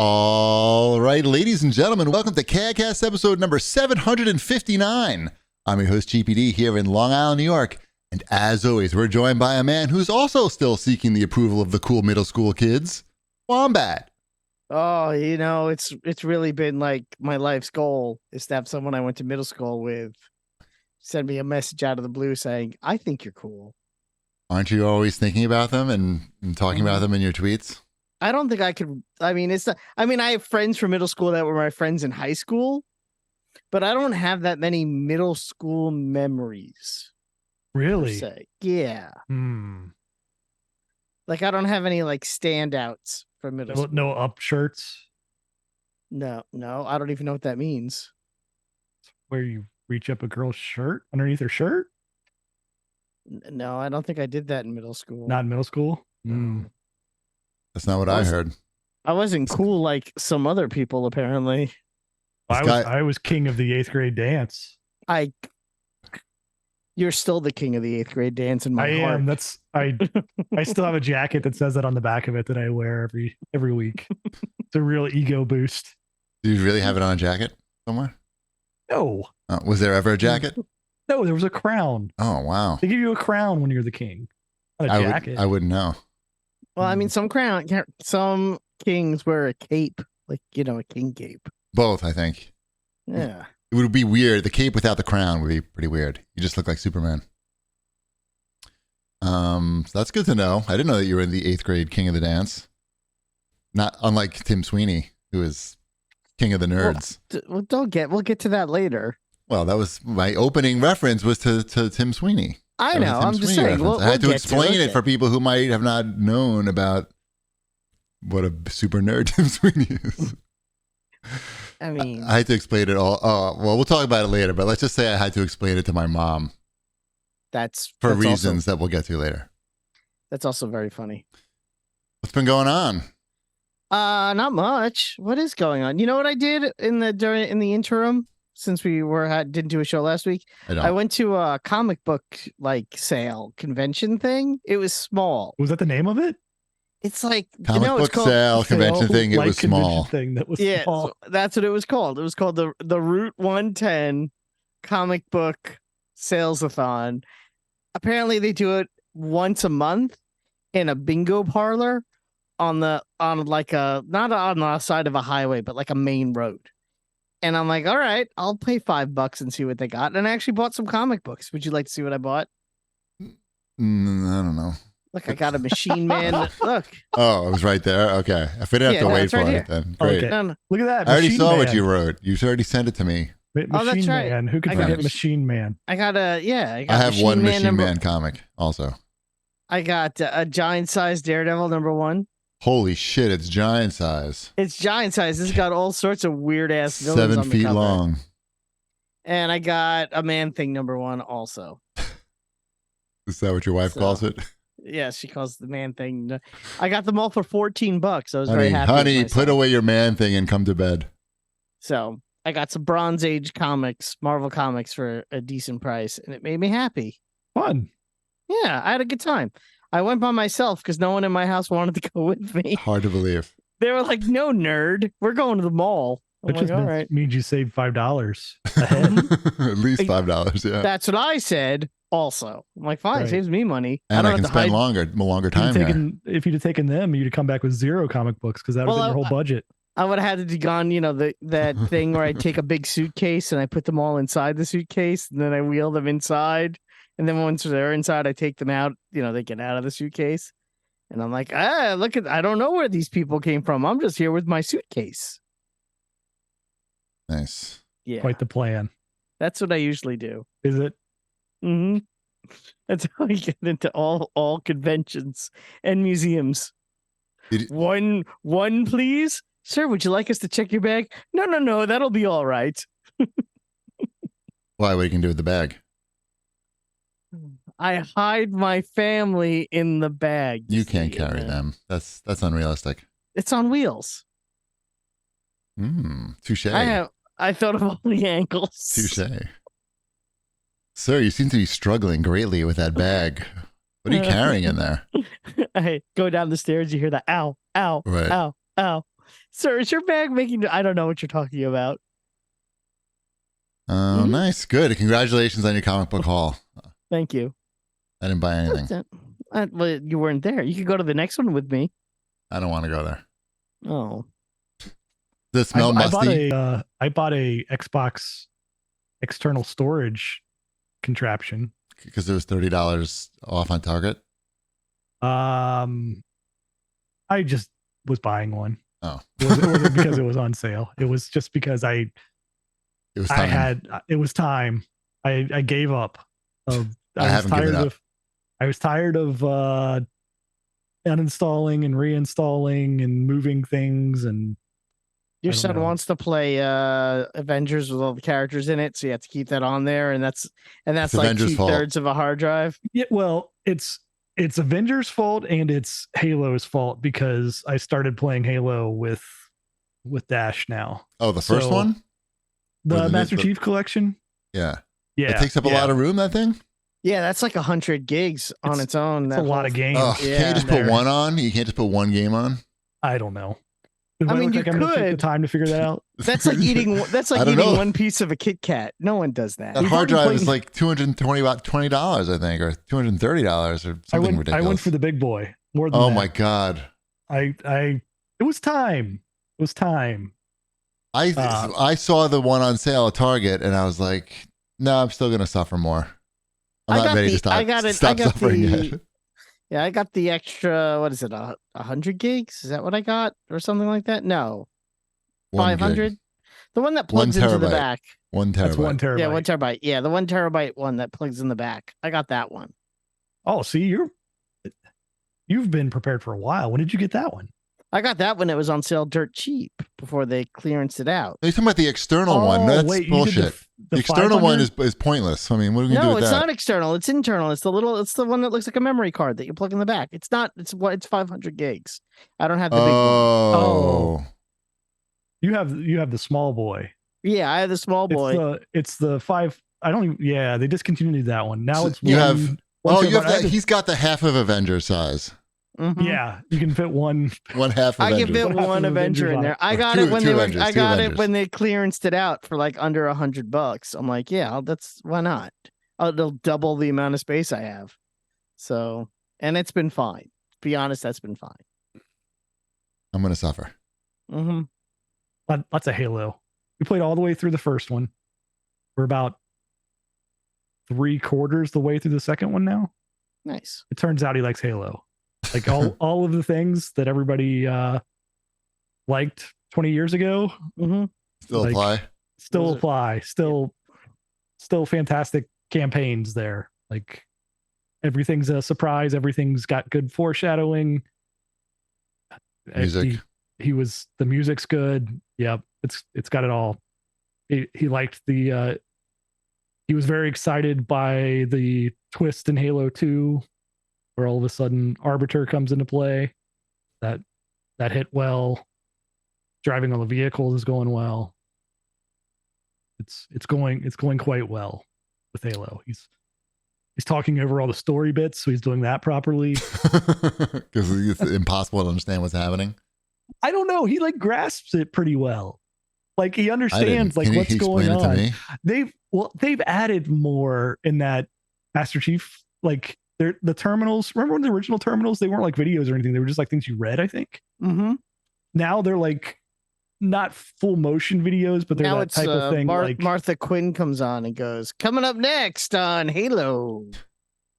All right, ladies and gentlemen, welcome to CAGcast episode number 759. I'm your host, GPD, here in Long Island, New York. And as always, we're joined by a man who's also still seeking the approval of the cool middle school kids, Wombat. Oh, it's really been like my life's goal is to have someone I went to middle school with send me a message out of the blue saying, I think you're cool. Aren't you always thinking about them and talking about them in your tweets? I don't think I could. I mean, I have friends from middle school that were my friends in high school, but I don't have that many middle school memories. Really? Yeah. Like, I don't have any like standouts from middle school. No up shirts? No, I don't even know what that means. Where you reach up a girl's shirt underneath her shirt? No, I don't think I did that in middle school. Not in middle school? That's not what I heard. I wasn't cool like some other people, apparently. I was king of the 8th grade dance. You're still the king of the 8th grade dance in my heart. I am. I still have a jacket that says that on the back of it that I wear every week. It's a real ego boost. Do you really have it on a jacket somewhere? No. Was there ever a jacket? No, there was a crown. Oh, wow. They give you a crown when you're the king. Not a jacket. I wouldn't know. Well, I mean, some kings wear a cape, like, a king cape. Both, I think. Yeah. It would be weird. The cape without the crown would be pretty weird. You just look like Superman. So that's good to know. I didn't know that you were in the 8th grade king of the dance. Not unlike Tim Sweeney, who is king of the nerds. Well, we'll get to that later. Well, that was my opening reference was to Tim Sweeney. I know. I'm just saying. I had to explain it for people who might have not known about what a super nerd Tim Sweeney is. I mean, I had to explain it all. Well, we'll talk about it later, but let's just say I had to explain it to my mom. That's reasons that we'll get to later. That's also very funny. What's been going on? Not much. What is going on? You know what I did in the interim since we didn't do a show last week? I went to a comic book sale convention thing. It was small. Was that the name of it? It's like comic book sale convention thing. It was small. Thing that was yeah, small. So that's what it was called. It was called the Route 110 comic book salesathon. Apparently, they do it once a month in a bingo parlor on not on the side of a highway, but like a main road. And I'm like, all right, I'll pay $5 and see what they got. And I actually bought some comic books. Would you like to see what I bought? I don't know. Look, I got a Machine Man. Look. Oh, it was right there. Okay. I didn't have to wait for it then. Great. Okay. No. Look at that. I already saw what you wrote. You already sent it to me. Machine Man. Who could forget Machine Man? I have one Machine Man comic also. I got a giant size Daredevil #1. Holy shit, it's giant size. It's giant size. This has got all sorts of weird ass villains 7 on the feet cover. long. And I got a Man Thing #1 also. Is that what your wife calls it? Yeah, she calls the Man Thing. I got them all for $14. I was very happy. Honey, put away your Man Thing and come to bed. So I got some Bronze Age comics, Marvel comics for a decent price, and it made me happy. Fun. Yeah, I had a good time. I went by myself because no one in my house wanted to go with me. Hard to believe. They were like, "No, nerd, we're going to the mall." It just means you saved $5 At least $5, yeah. That's what I said. Also, I'm like, fine, it saves me money. And I can spend longer time here. If you'd have taken them, you'd have come back with 0 comic books because that would have been your whole budget. I would have had to gone, that thing where I take a big suitcase and I put them all inside the suitcase and then I wheel them inside. And then once they're inside, I take them out, they get out of the suitcase. And I'm like, I don't know where these people came from. I'm just here with my suitcase. Nice. Yeah. Quite the plan. That's what I usually do. Is it? Mm-hmm. That's how I get into all conventions and museums. One, please. Sir, would you like us to check your bag? No, that'll be all right. Why? What you can do with the bag? I hide my family in the bag. You can't carry them. That's unrealistic. It's on wheels. Touche. I thought of all the angles. Touche. Sir, you seem to be struggling greatly with that bag. What are you carrying in there? I go down the stairs, you hear the ow, ow, right. ow, ow. Sir, is your bag making? I don't know what you're talking about. Oh, nice. Good. Congratulations on your comic book haul. Thank you. I didn't buy anything. Well, you weren't there. You could go to the next one with me. I don't want to go there. Oh. Does it smell musty? I bought a Xbox external storage contraption. Because it was $30 off on Target? I just was buying one. Oh. It wasn't because it was on sale. It was just because it was time. I gave up. I was tired of uninstalling and reinstalling and moving things, and your son wants to play Avengers with all the characters in it, so you have to keep that on there, and that's like Avengers 2/3 of a hard drive. Yeah, well, it's Avengers' fault and it's Halo's fault because I started playing Halo with Dash now. Oh, the first one? The Master Chief Collection? Yeah. Yeah. It takes up a lot of room, that thing? Yeah, that's like 100 gigs on its own. That's a lot of games. Can't you just put one on? You can't just put one game on? I don't know. I mean, you could take the time to figure that out. That's like eating. That's like eating one piece of a Kit Kat. No one does that. That hard drive is like $220, I think, or $230 or something ridiculous. I went for the big boy. More than that. Oh my God! It was time. It was time. I saw the one on sale at Target, and I was like, no, I'm still gonna suffer more. I'm not ready to stop suffering yet. Yeah, I got the extra, what is it, 100 gigs? Is that what I got? Or something like that? No. 500? The one that plugs into the back. 1 terabyte. That's 1 terabyte. Yeah, 1 terabyte. Yeah, the 1 terabyte one that plugs in the back. I got that one. Oh, see, you've been prepared for a while. When did you get that one? I got that when it was on sale dirt cheap before they clearanced it out. You're talking about the external one. That's bullshit. The external one is pointless. I mean, what are we going to do with that? No, it's not external. It's internal. It's the one that looks like a memory card that you plug in the back. It's not. It's 500 gigs. I don't have the big one. Oh. You have the small boy. Yeah, I have the small boy. It's the 5. I don't even. Yeah, they discontinued that one. Now it's you one. Have. Oh, you have that. He's got the half of Avenger size. Mm-hmm. Yeah, you can fit one half. I can fit one Avenger in there. I got it when it when they clearanced it out for like under $100. I'm like, yeah, why not? It'll double the amount of space I have. So, and it's been fine. To be honest, that's been fine. I'm gonna suffer. Mm-hmm. Lots of Halo. We played all the way through the first one. We're about 3/4 the way through the second one now. Nice. It turns out he likes Halo. Like all of the things that everybody liked 20 years ago. Mm-hmm. Still apply. Still apply. Still fantastic campaigns there. Like everything's a surprise. Everything's got good foreshadowing. Music. The music's good. Yep. It's got it all. He liked he was very excited by the twist in Halo 2. Where all of a sudden Arbiter comes into play. That hit well. Driving on the vehicle is going well. It's going quite well with Halo. He's talking over all the story bits, so he's doing that properly. Because it's impossible to understand what's happening. I don't know. He like grasps it pretty well. Like he understands like what's going on. They've added more in that Master Chief like. The terminals, remember when the original terminals, they weren't like videos or anything. They were just like things you read, I think. Mm-hmm. Now they're like not full motion videos, but they're that type of thing. Like Martha Quinn comes on and goes, coming up next on Halo.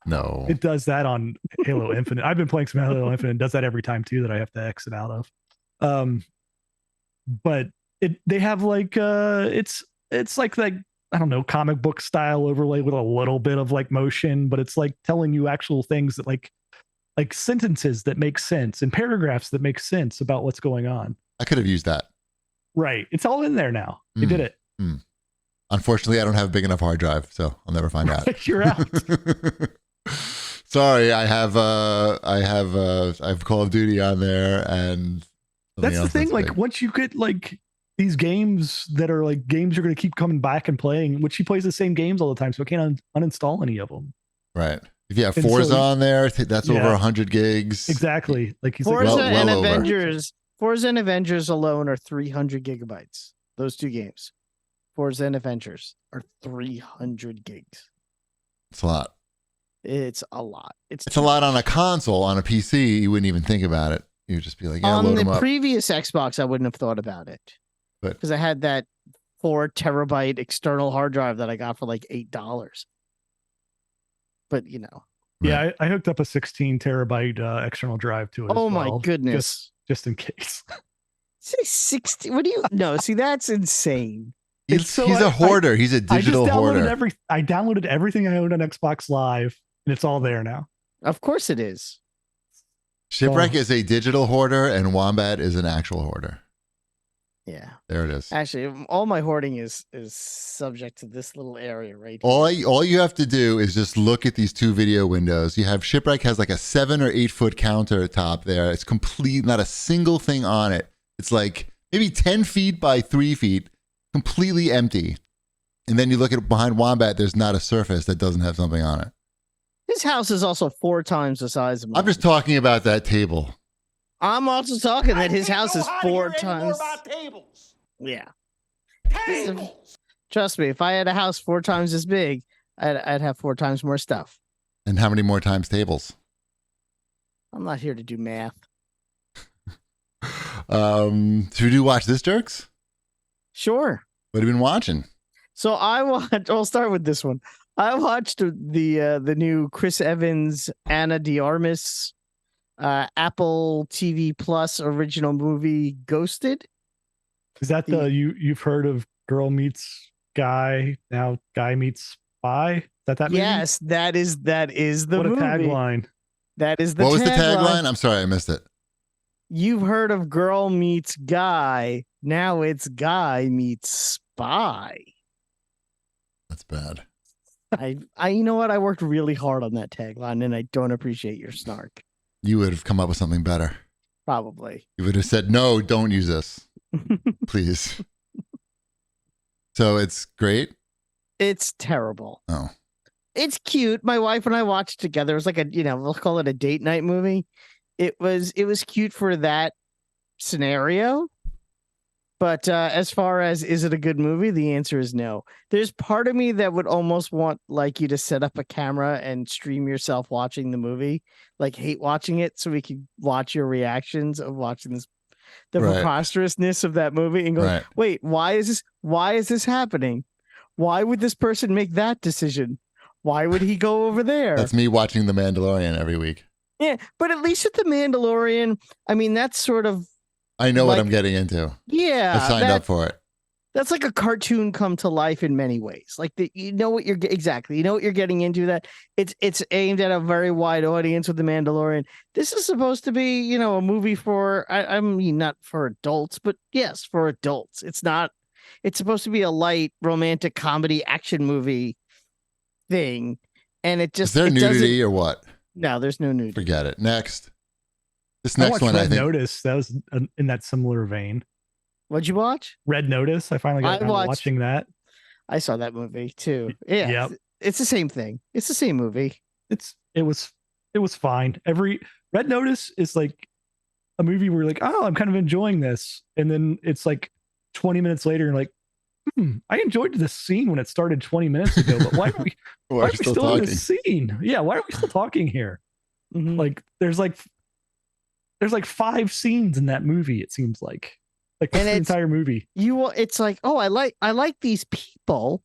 No. It does that on Halo Infinite. I've been playing some Halo Infinite. It does that every time too that I have to exit out of. But they have like it's like I don't know, comic book style overlay with a little bit of like motion, but it's like telling you actual things that like sentences that make sense and paragraphs that make sense about what's going on. I could have used that. Right. It's all in there now. They did it. Unfortunately, I don't have a big enough hard drive, so I'll never find out. You're out. Sorry, I have Call of Duty on there, and that's the thing. Like once you get like these games that are like games you're going to keep coming back and playing, which he plays the same games all the time, so I can't uninstall any of them. Right. If you have Forza on there, that's over 100 gigs. Exactly. Like he's Forza and Avengers. Forza and Avengers alone are 300 gigabytes. Those two games, Forza and Avengers, are 300 gigs. It's a lot. It's a lot. It's a lot on a console. On a PC, you wouldn't even think about it. You'd just be like, yeah, on load the them up. previous Xbox, I wouldn't have thought about it. But because I had that 4 terabyte external hard drive that I got for like $8. But you know. Yeah, I hooked up a 16 terabyte external drive to it. Oh as my well, goodness. Just in case. Say 60. What do you no, see, that's insane. he's a hoarder. He's a digital hoarder. I downloaded everything I owned on Xbox Live, and it's all there now. Of course it is. Shipwreck is a digital hoarder, and Wombat is an actual hoarder. Yeah. There it is. Actually, all my hoarding is subject to this little area right All here. all you have to do is just look at these two video windows. You have Shipwreck has like a 7 or 8 foot countertop there. It's complete, not a single thing on it. It's like maybe 10 feet by 3 feet, completely empty. And then you look at behind Wombat, there's not a surface that doesn't have something on it. His house is also 4 times the size of mine. I'm just talking about that table. I'm also talking that his house is 4 times. Tables. Yeah. Tables. Trust me, if I had a house 4 times as big, I'd have 4 times more stuff. And how many more times tables? I'm not here to do math. Should we do Watch This, Jerks? Sure. What have you been watching? So I'll start with this one. I watched the new Chris Evans, Anna de Armas, Apple TV Plus original movie Ghosted. Is that you've heard of Girl Meets Guy, now Guy Meets Spy? Is that movie? Yes, that is the what a movie. tagline. That is the What was the tagline. tagline? I'm sorry, I missed it. You've heard of Girl Meets Guy. Now it's Guy Meets Spy. That's bad. I you know what? I worked really hard on that tagline, and I don't appreciate your snark. You would have come up with something better. Probably. You would have said, no, don't use this, please. So it's great? It's terrible. Oh. It's cute. My wife and I watched together. It was like we'll call it a date night movie. It was cute for that scenario. But as far as is it a good movie, the answer is no. There's part of me that would almost want like you to set up a camera and stream yourself watching the movie, like hate watching it, so we could watch your reactions of watching this, the Right. preposterousness of that movie, and go, Right. wait, why is this happening? Why would this person make that decision? Why would he go over there? That's me watching The Mandalorian every week. Yeah, but at least with the Mandalorian, I mean, that's sort of I know what Like- I'm getting into. yeah. I signed up for it. That's like a cartoon come to life in many ways. Like you know what you're getting into. That it's aimed at a very wide audience with the Mandalorian. This is supposed to be, a movie for I mean not for adults, but yes, for adults. It's not. It's supposed to be a light romantic comedy action movie thing, and it just Is there it doesn't- nudity or what? No, there's no nudity. Forget it. Next. This I next watched one, I Red think. Notice. That was in that similar vein. What'd you watch? Red Notice. I finally got I around to watched- watching that. I saw that movie too. Yeah, Yep. It's the same thing. It's the same movie. It was fine. Red Notice is like a movie where you're like, oh, I'm kind of enjoying this, and then it's like 20 minutes later, and you're like, I enjoyed this scene when it started 20 minutes ago, but why are we Why are we still in talking? this scene? Yeah, why are we still talking here? Mhm. Like there's like 5 scenes in that movie. It seems like that's And the it's- entire movie. It's like, oh, I like these people.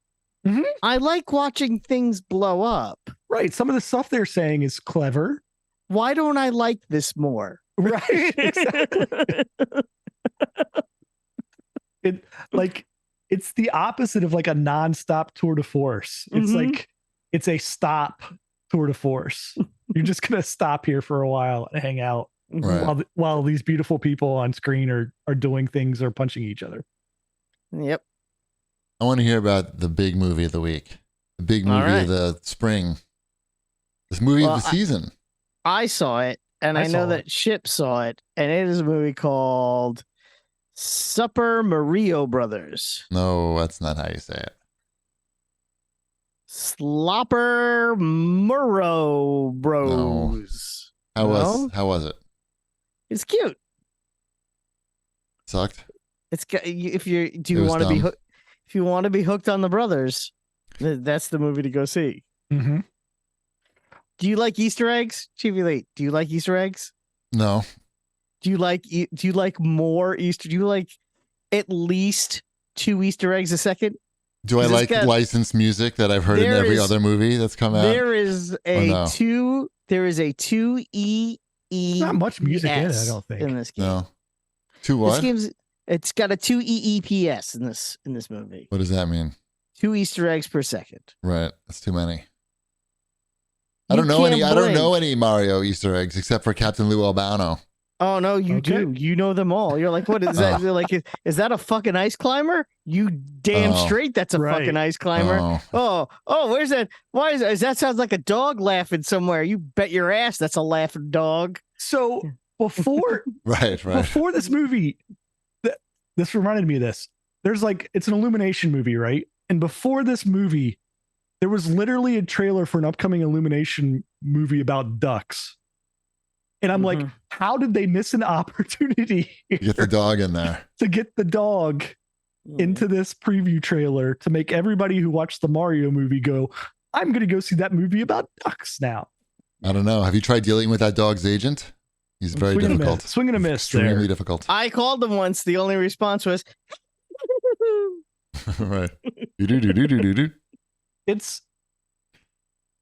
Mhm. I like watching things blow up. Right. Some of the stuff they're saying is clever. Why don't I like this more? Right. Exactly. It's the opposite of like a nonstop tour de force. It's Mhm. like it's a stop tour de force. You're just gonna stop here for a while and hang out Right. while these beautiful people on screen are doing things or punching each other. Yep. I want to hear about the big movie of the week, the big All movie right. of the spring, this movie Well, of the season. I saw it, and I I know saw that Ship saw it, and it is a movie called Super Mario Brothers. No, that's not how you say it. Slopper Murrow Bros. How No? was it? It's cute. sucked. It's got if you do It you was want to be dumb. if you want to be hooked on the brothers, that's the movie to go see. Mm-hmm. Do you like Easter eggs, Chief Elite? Do you like Easter eggs? No. Do you like more Easter? Do you like at least 2 Easter eggs a second? Do I This like guy- licensed music that I've heard in There every is- other movie that's come out? There is a no? 2. There is a 2 Not much music in it, I don't think. in this game. No. Two This what? game's it's got a 2 EEPS in this movie. What does that mean? 2 Easter eggs per second. Right. That's too many. I You don't know any. can't I don't know blink. any Mario Easter eggs except for Captain Lou Albano. Oh no, you Okay. do. You know them all. You're like, what is that? You're like, is that a fucking ice climber? You damn Oh. straight, that's a Right. fucking ice climber. Oh, Where's that? Why is that sounds like a dog laughing somewhere? You bet your ass that's a laughing dog. So before right. before this movie, this reminded me of this. There's like it's an Illumination movie, right? And before this movie, there was literally a trailer for an upcoming Illumination movie about ducks. And I'm like, Mhm. how did they miss an opportunity here Get the dog in there. to get the dog into this preview trailer to make everybody who watched the Mario movie go, I'm going to go see that movie about ducks now. I don't know. Have you tried dealing with that dog's agent? He's very Swing and a difficult. miss. Swing and a miss Extremely there. difficult. I called him once. The only response was, right. Do-do-do-do-do-do.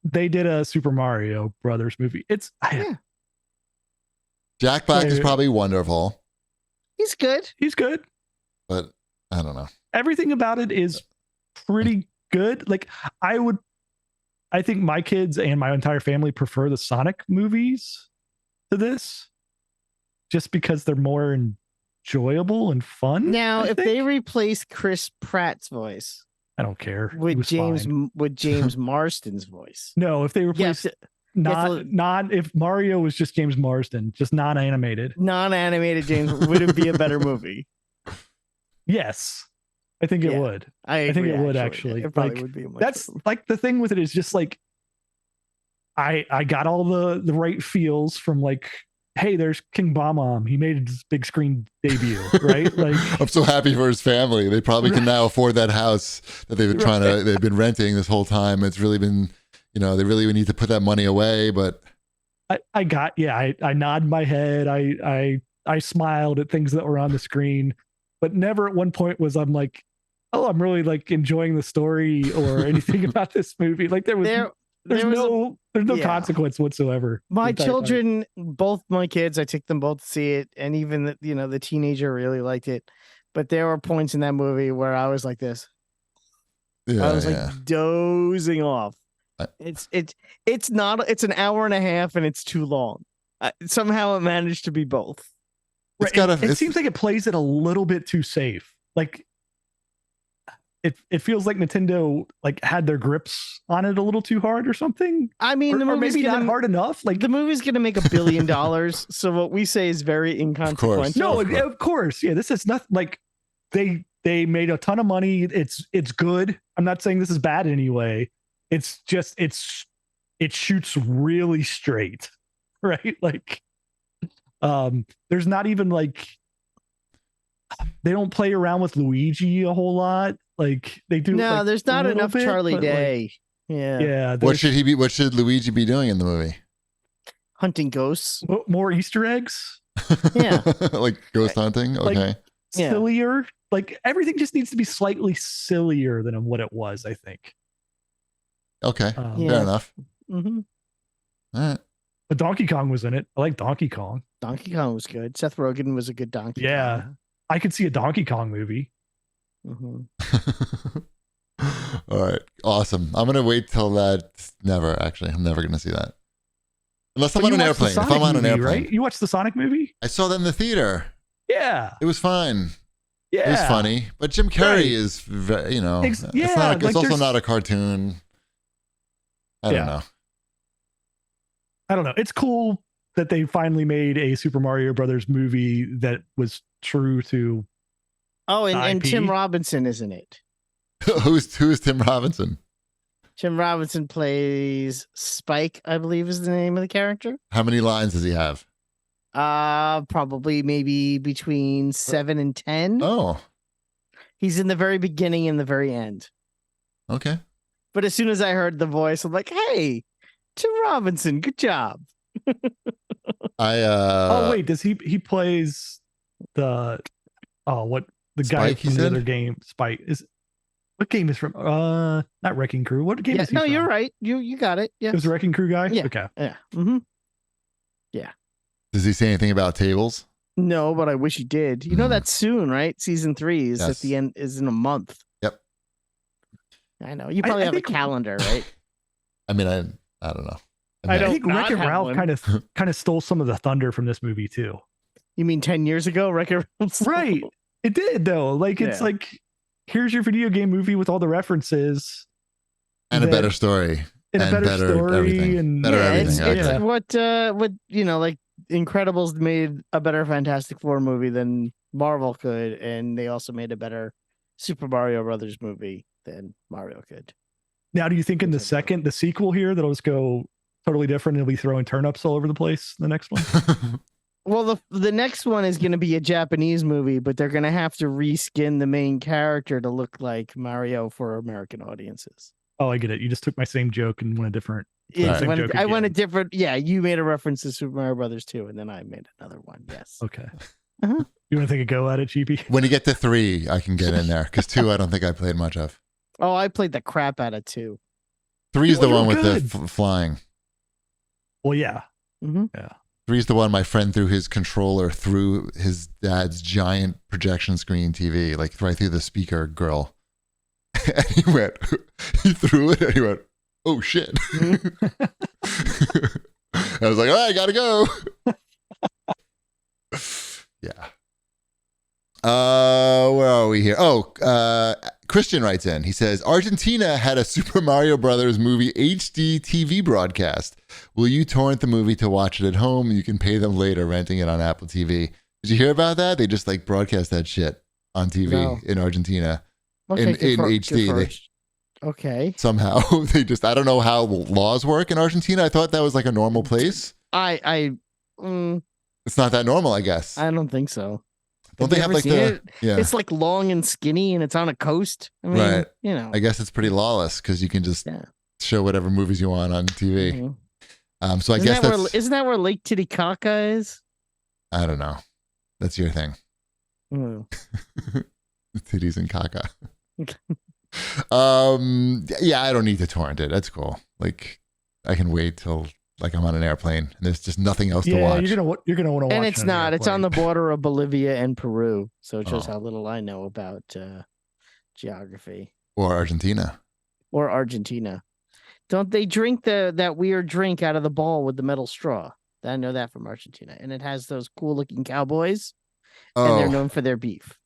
They did a Super Mario Brothers movie. Yeah. Jack Black is Right. probably wonderful, he's good. He's good. but I don't know. Everything about it is pretty good. Like I think my kids and my entire family prefer the Sonic movies to this just because they're more enjoyable and fun. Now, I if think. they replace Chris Pratt's voice I don't care. It with was fine. James Marsden's voice, No, if they replace yes, if Mario was just James Marsden, just non-animated. non-animated James, would it be a better movie? Yes. I think it Yeah. would. I think agree, it would, actually. It probably Like, would be a much That's better like the thing with it is just like I got all the right feels from like, hey, there's King Bob-omb. He made his big screen debut, right? Like I'm so happy for his family. They probably can now afford that house that they've been they've been renting this whole time. It's really been, they really need to put that money away, but I nod my head. I smiled at things that were on the screen, but never at one point was I'm like, oh, I'm really like enjoying the story or anything about this movie. Like there's no yeah. consequence whatsoever. My the entire time. children, both my kids, I took them both to see it, and even the teenager really liked it. But there were points in that movie where I was like this. yeah, I was like dozing off. It's an hour and a half, and it's too long. Somehow it managed to be both. It's Right. gotta- It it's- seems like it plays it a little bit too safe. Like it feels like Nintendo like had their grips on it a little too hard or something. I mean, Or maybe not hard enough. Like the movie's gonna make $1 billion, so what we say is very inconsequential. no, Of course. of course. Yeah, this is not like they made a ton of money. It's good. I'm not saying this is bad anyway. It's just it shoots really straight, right? Like there's not even like they don't play around with Luigi a whole lot. Like they do. No, like, there's a not little enough bit, Charlie but, like, Day. Yeah. yeah. what there's should he be? What should Luigi be doing in the movie? Hunting ghosts. more Easter eggs. Yeah. Like ghost hunting. Like- Okay. Yeah. Sillier. Like everything just needs to be slightly sillier than what it was, I think. Okay. Yeah. Fair enough. hmm All right. But Donkey Kong was in it. I like Donkey Kong. Donkey Kong was good. Seth Rogen was a good Donkey Yeah. Kong. I could see a Donkey Kong movie. Mhm. All right. Awesome. I'm gonna wait till that. Never. Actually, I'm never gonna see that. Unless I'm But on you an watched the airplane. If Sonic I'm on an movie, airplane, right? You watched the Sonic movie? I saw that in the theater. Yeah. It was fine. Yeah. It was funny, but Jim Carrey Right. is, Ex- it's yeah, not. It's like also there's- not a cartoon. I don't Yeah. know. I don't know. It's cool that they finally made a Super Mario Brothers movie that was true to Oh, and IP. Tim Robinson is in it. who's Tim Robinson? Tim Robinson plays Spike, I believe is the name of the character. How many lines does he have? Probably maybe between 7 and 10. Oh, He's in the very beginning and the very end. okay. But as soon as I heard the voice, I'm like, hey, Tim Robinson, good job. Oh wait, does he plays the what the guy Spike, he from the said? other game? Spike is what game is from? Not Wrecking Crew. What game Yeah, is he no, from? you're right. You got it. Yeah. It was a Wrecking Crew guy. Yeah. Okay. Yeah. Mm-hmm. Does he say anything about tables? No, but I wish he did. You know that's soon, right? Season 3 is at Yes. the end is in a month. Yep. I know. You probably I have a think- calendar, right? I mean, I don't know. I I don't think not Wreck-It have Ralph one. kind of stole some of the thunder from this movie too. You mean 10 years ago, Wreck-It Ralph? Right. It did though. Like it's Yeah. like here's your video game movie with all the references And a that- better story. and a And better story everything. and Better Yeah, everything. it's Okay. what like Incredibles made a better Fantastic Four movie than Marvel could, and they also made a better Super Mario Brothers movie than Mario could. Now, do you think in the Exactly. the sequel here, that'll just go totally different and it'll be throwing turnips all over the place? The next one, Well, the next one is going to be a Japanese movie, but they're going to have to reskin the main character to look like Mario for American audiences. oh, I get it. You just took my same joke and went a different. Yeah, Same joke I went a again. different. Yeah, you made a reference to Super Mario Brothers 2, and then I made another one. Yes. Okay. Uh-huh. You want to take a go at it, Cheapy? When you get to 3, I can get in there because 2, I don't think I played much of. Oh, I played the crap out of 2. 3 is the Well, one with you're the good. flying. Well, yeah. Mm-hmm. 3 is the one my friend threw his controller through his dad's giant projection screen TV, like right through the speaker grill. And he threw it and he went, oh shit. I was like, all right, gotta go. Yeah. Where are we here? Christian writes in. He says, Argentina had a Super Mario Brothers movie HD TV broadcast. Will you torrent the movie to watch it at home? You can pay them later renting it on Apple TV. Did you hear about that? They just like broadcast that shit on TV No. in Argentina. Okay, In good HD, good they- first. Okay. Somehow they just, I don't know how laws work in Argentina. I thought that was like a normal place. I It's not that normal, I guess. don't think so. Don't they you have ever like seen the, it? yeah. It's like long and skinny, and it's on a coast. I mean, Right. you know. I guess it's pretty lawless because you can just Yeah. show whatever movies you want on TV. Mhm. So I guess that's, isn't that where Lake Titicaca is? I don't know. That's your thing. Mm. Titties and caca. Yeah, I don't need to torrent it. That's cool. Like, I can wait till like I'm on an airplane and there's just nothing else to Yeah, watch. you're gonna want to watch. And it's it not. It's on the airplane. border of Bolivia and Peru. So it shows Oh. how little I know about geography. Or Argentina. Or Argentina. Don't they drink that weird drink out of the ball with the metal straw? I know that from Argentina. And it has those cool looking cowboys. And they're Oh, known for their beef.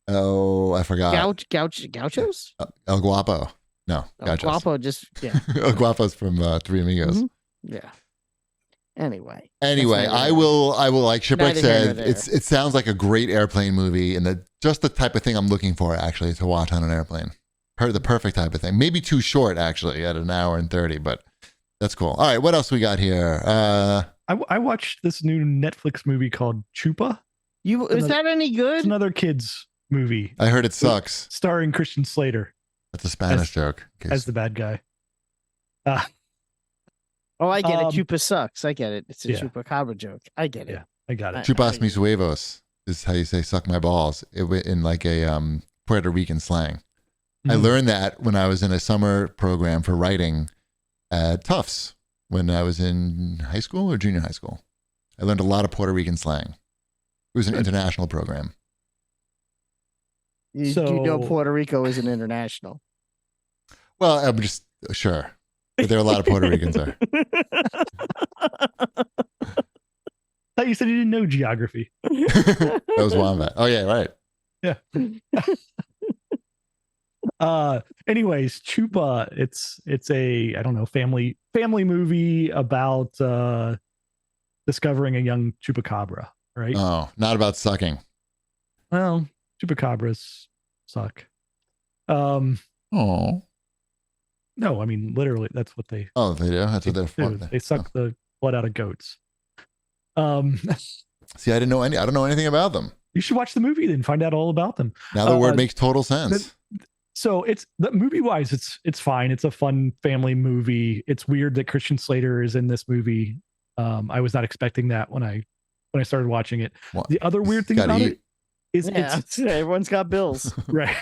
I forgot. Gauchos? El Guapo. No, Oh, gotcha. Guapo just, yeah. El Guapo's from Three Amigos. Mhm. Yeah. Anyway. Anyway, That's I neither will like Shipwreck Neither here nor said, there. it sounds like a great airplane movie and just the type of thing I'm looking for actually to watch on an airplane. The perfect type of thing. Maybe too short actually at an hour and 30, but that's cool. All right, what else we got here? I watched this new Netflix movie called Chupa. Is that any It's good? another kids movie I heard it sucks. starring Christian Slater That's a Spanish As- joke. in case- as the bad guy. Oh, I get it. Um, Chupa sucks. I get it. It's a yeah. Chupacabra joke. I get it. Yeah, I got it. Chupas mis huevos is how you say suck my balls in like a Puerto Rican slang. I Mhm. learned that when I was in a summer program for writing at Tufts when I was in high school or junior high school. I learned a lot of Puerto Rican slang. It was an international program. You know So- Puerto Rico isn't international. Well, I'm just sure. But there are a lot of Puerto Ricans there. thought you said you didn't know geography. That was Wombat. Oh yeah, right. Anyways, Chupa, it's a I don't know, family movie about discovering a young chupacabra, right? Oh, not about sucking. Well, chupacabras suck. Oh. No, I mean literally that's what they Oh, they do? That's what they're do. for. They suck the blood out of goats. See, I don't know anything about them. You should watch the movie then find out all about them. Now the word makes total sense. So it's the movie wise, it's fine. It's a fun family movie. It's weird that Christian Slater is in this movie. I was not expecting that when I started watching it. What? The other weird thing about it is everyone's got bills. right.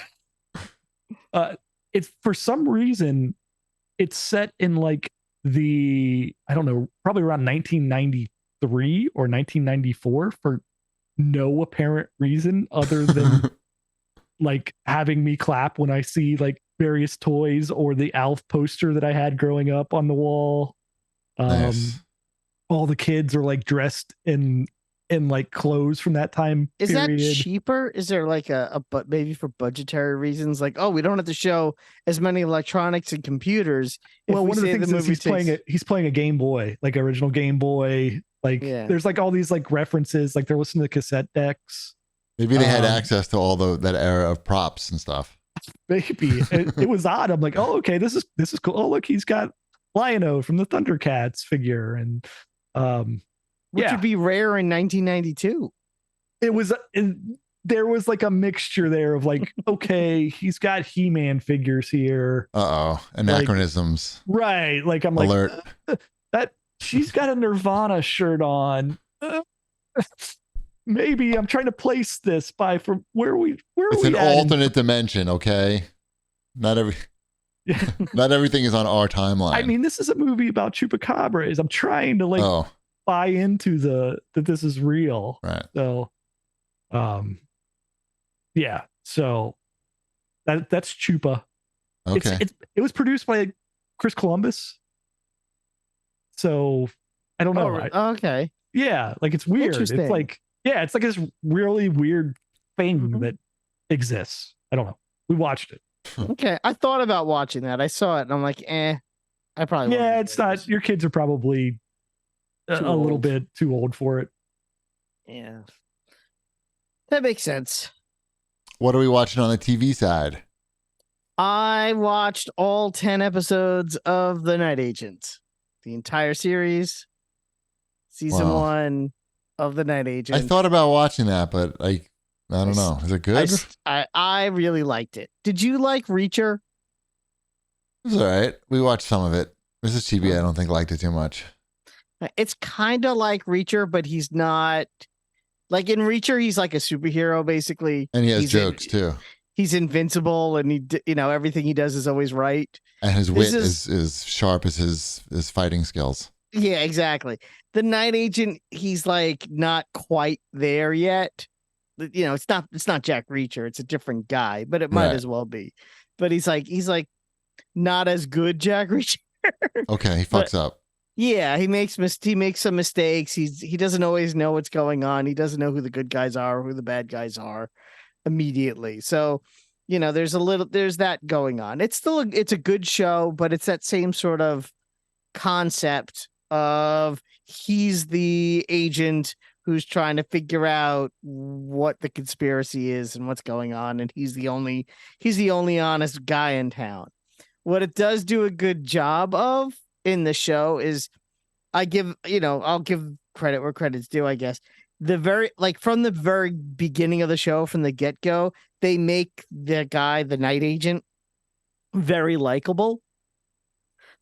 It's for some reason it's set in like the I don't know, probably around 1993 or 1994 for no apparent reason other than like having me clap when I see like various toys or the Alf poster that I had growing up on the wall. Nice. All the kids are like dressed in like clothes from that time Is period. that cheaper? Is there like but maybe for budgetary reasons, like, oh, we don't have to show as many electronics and computers. Well, one of the things is he's playing a Game Boy, like original Game Boy. Like there's like all these like references, like they're listening to cassette decks. Maybe they had access to all that era of props and stuff. Maybe it was odd. I'm like, oh, okay, this is cool. Oh, look, he's got Lion-O from the Thundercats figure, and which would be rare in 1992. It was. There was like a mixture there of like, okay, he's got He-Man figures here. Anachronisms. Like, right. Like I'm Alert. Like that. She's got a Nirvana shirt on. Maybe I'm trying to place this from where it's an alternate dimension, okay? Not everything is on our timeline. I mean, this is a movie about chupacabras. I'm trying to like buy into that this is real. Right. So yeah. So that's Chupa. Okay. It was produced by Chris Columbus. So I don't know. Okay. Yeah, like it's weird. It's like it's like this really weird thing that exists. I don't know. We watched it. Okay. I thought about watching that. I saw it and I'm like, I probably won't. Yeah, it's not. Your kids are probably a little bit too old for it. Yeah. That makes sense. What are we watching on the TV side? I watched all 10 episodes of The Night Agent. The entire series. Season 1 of The Night Agent. I thought about watching that, but I don't know. Is it good? I really liked it. Did you like Reacher? It's all right. We watched some of it. Mrs. Chibi, I don't think liked it too much. It's kind of like Reacher, but he's not. Like in Reacher, he's like a superhero, basically. And he has jokes, too. He's invincible, and everything he does is always right. And his wit is sharp as his fighting skills. Yeah, exactly. The Night Agent, he's like not quite there yet. It's not Jack Reacher. It's a different guy, but it might as well be. But he's like not as good Jack Reacher. Okay, he fucks up. Yeah, he makes some mistakes. He doesn't always know what's going on. He doesn't know who the good guys are or who the bad guys are immediately. So, there's that going on. It's a good show, but it's that same sort of concept of he's the agent who's trying to figure out what the conspiracy is and what's going on, and he's the only honest guy in town. What it does do a good job of in the show is I'll give credit where credit's due, I guess. From the very beginning of the show, from the get-go, they make the guy, the Night Agent, very likable.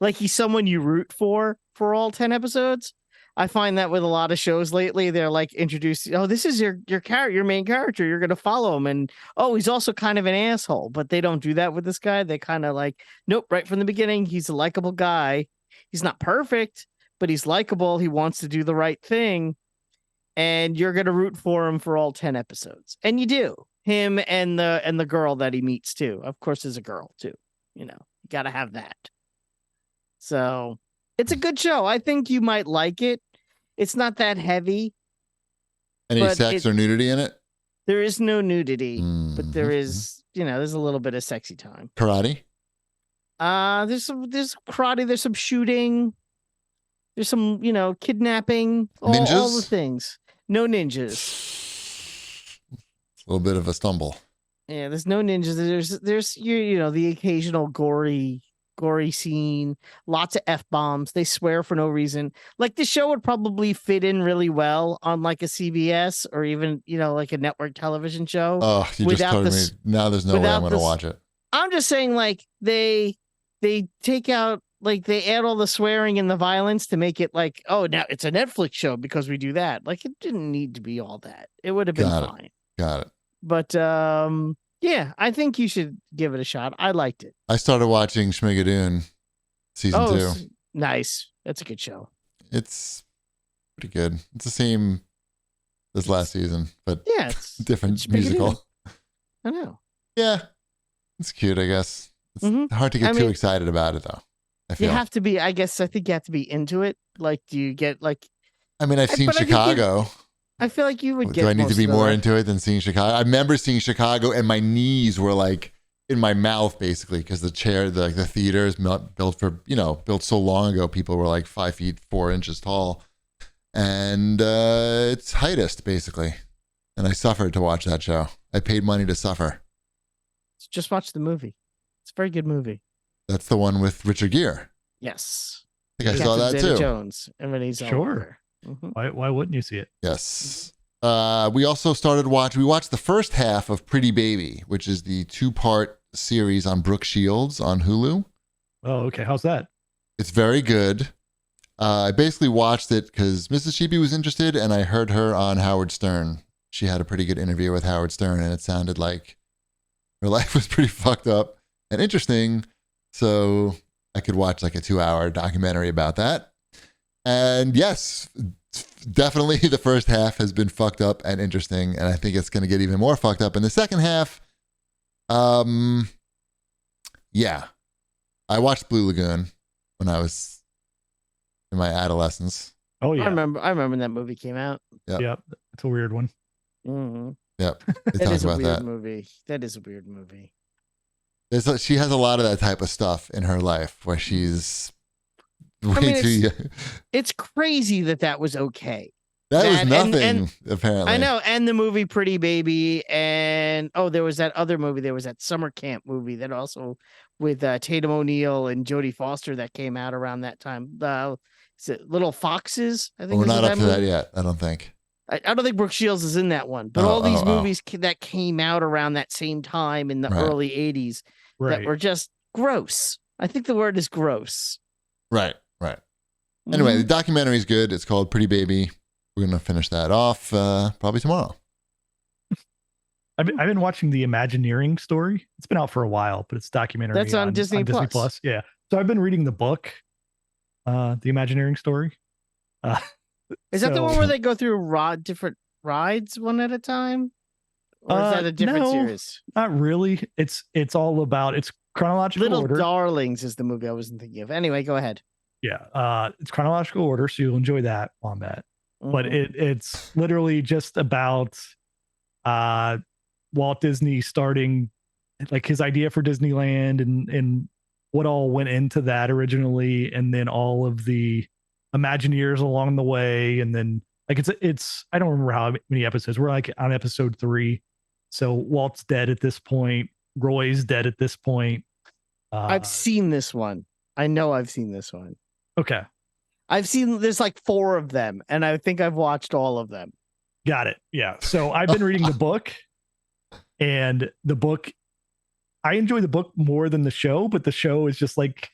Like he's someone you root for all 10 episodes. I find that with a lot of shows lately, they're like introduced, oh, this is your character, your main character. You're going to follow him. And, oh, he's also kind of an asshole, but they don't do that with this guy. They kind of like, nope, right from the beginning, he's a likable guy. He's not perfect, but he's likable. He wants to do the right thing. And you're going to root for him for all 10 episodes. And you do. Him and the girl that he meets too. Of course, there's a girl too. You got to have that. So it's a good show. I think you might like it. It's not that heavy. Any sex or nudity in it? There is no nudity, but there is, there's a little bit of sexy time. Karate? There's karate, there's some shooting, there's some, kidnapping, all the things. No ninjas. A little bit of a stumble. Yeah, there's no ninjas. There's the occasional gory gory scene, lots of F-bombs. They swear for no reason. Like the show would probably fit in really well on like a CBS or even, like a network television show. Oh, you just told me. Now there's no way I'm going to watch it. I'm just saying, like, they take out, like, they add all the swearing and the violence to make it like, oh, now it's a Netflix show because we do that. Like, it didn't need to be all that. It would have been fine. Got it. But yeah, I think you should give it a shot. I liked it. I started watching Schmigadoon season 2. Nice. That's a good show. It's pretty good. It's the same as last season, but yeah, it's different musical. I know. Yeah, it's cute, I guess. It's hard to get too excited about it, though. You have to be, I think you have to be into it. Like, do you get like... I mean, I've seen Chicago. I feel like you would get... Do I need to be more into it than seeing Chicago? I remember seeing Chicago and my knees were like in my mouth, basically, because the theater is built so long ago. People were like 5 feet 4 inches tall. And it's heightist, basically. And I suffered to watch that show. I paid money to suffer. Just watch the movie. It's a very good movie. That's the one with Richard Gere. Yes. I think I saw that too. Jones and Renee's sure. Why wouldn't you see it? Yes. We also we watched the first half of Pretty Baby, which is the 2-part series on Brooke Shields on Hulu. Oh, okay. How's that? It's very good. I basically watched it because Mrs. Sheepy was interested, and I heard her on Howard Stern. She had a pretty good interview with Howard Stern, and it sounded like her life was pretty fucked up and interesting. So I could watch like a 2-hour documentary about that. And yes, definitely the first half has been fucked up and interesting. And I think it's going to get even more fucked up in the second half. Yeah. I watched Blue Lagoon when I was in my adolescence. Oh yeah. I remember when that movie came out. Yep. It's a weird one. Mm-hmm. Yep. That is a weird movie. That is a weird movie. She has a lot of that type of stuff in her life where she's way too young. It's crazy that was okay. That was nothing, apparently. I know. And the movie Pretty Baby. And there was that other movie. There was that summer camp movie that also with Tatum O'Neal and Jodie Foster that came out around that time. Is it Little Foxes? I think we're not up to that yet, I don't think. I don't think Brooke Shields is in that one, but all these movies that came out around that same time in the early 80s that were just gross. I think the word is gross. Right. Anyway, the documentary is good. It's called Pretty Baby. We're going to finish that off probably tomorrow. I've been watching the Imagineering story. It's been out for a while, but it's a documentary. That's on Disney Plus. Yeah. So I've been reading the book, the Imagineering story. Is that the one where they go through different rides one at a time? Or is that a different series? Not really. It's all about it's chronological order. Little Darlings is the movie I wasn't thinking of. Anyway, go ahead. Yeah. It's chronological order, so you'll enjoy that, Wombat. But it's literally just about Walt Disney starting like his idea for Disneyland and what all went into that originally, and then all of the Imagineers along the way, and then like it's I don't remember how many episodes. We're like on episode 3. So Walt's dead at this point. Roy's dead at this point. I've seen this one. I know I've seen this one. Okay. There's like 4 of them, and I think I've watched all of them. Got it. Yeah. So I've been reading the book, and the book, I enjoy the book more than the show, but the show is just like,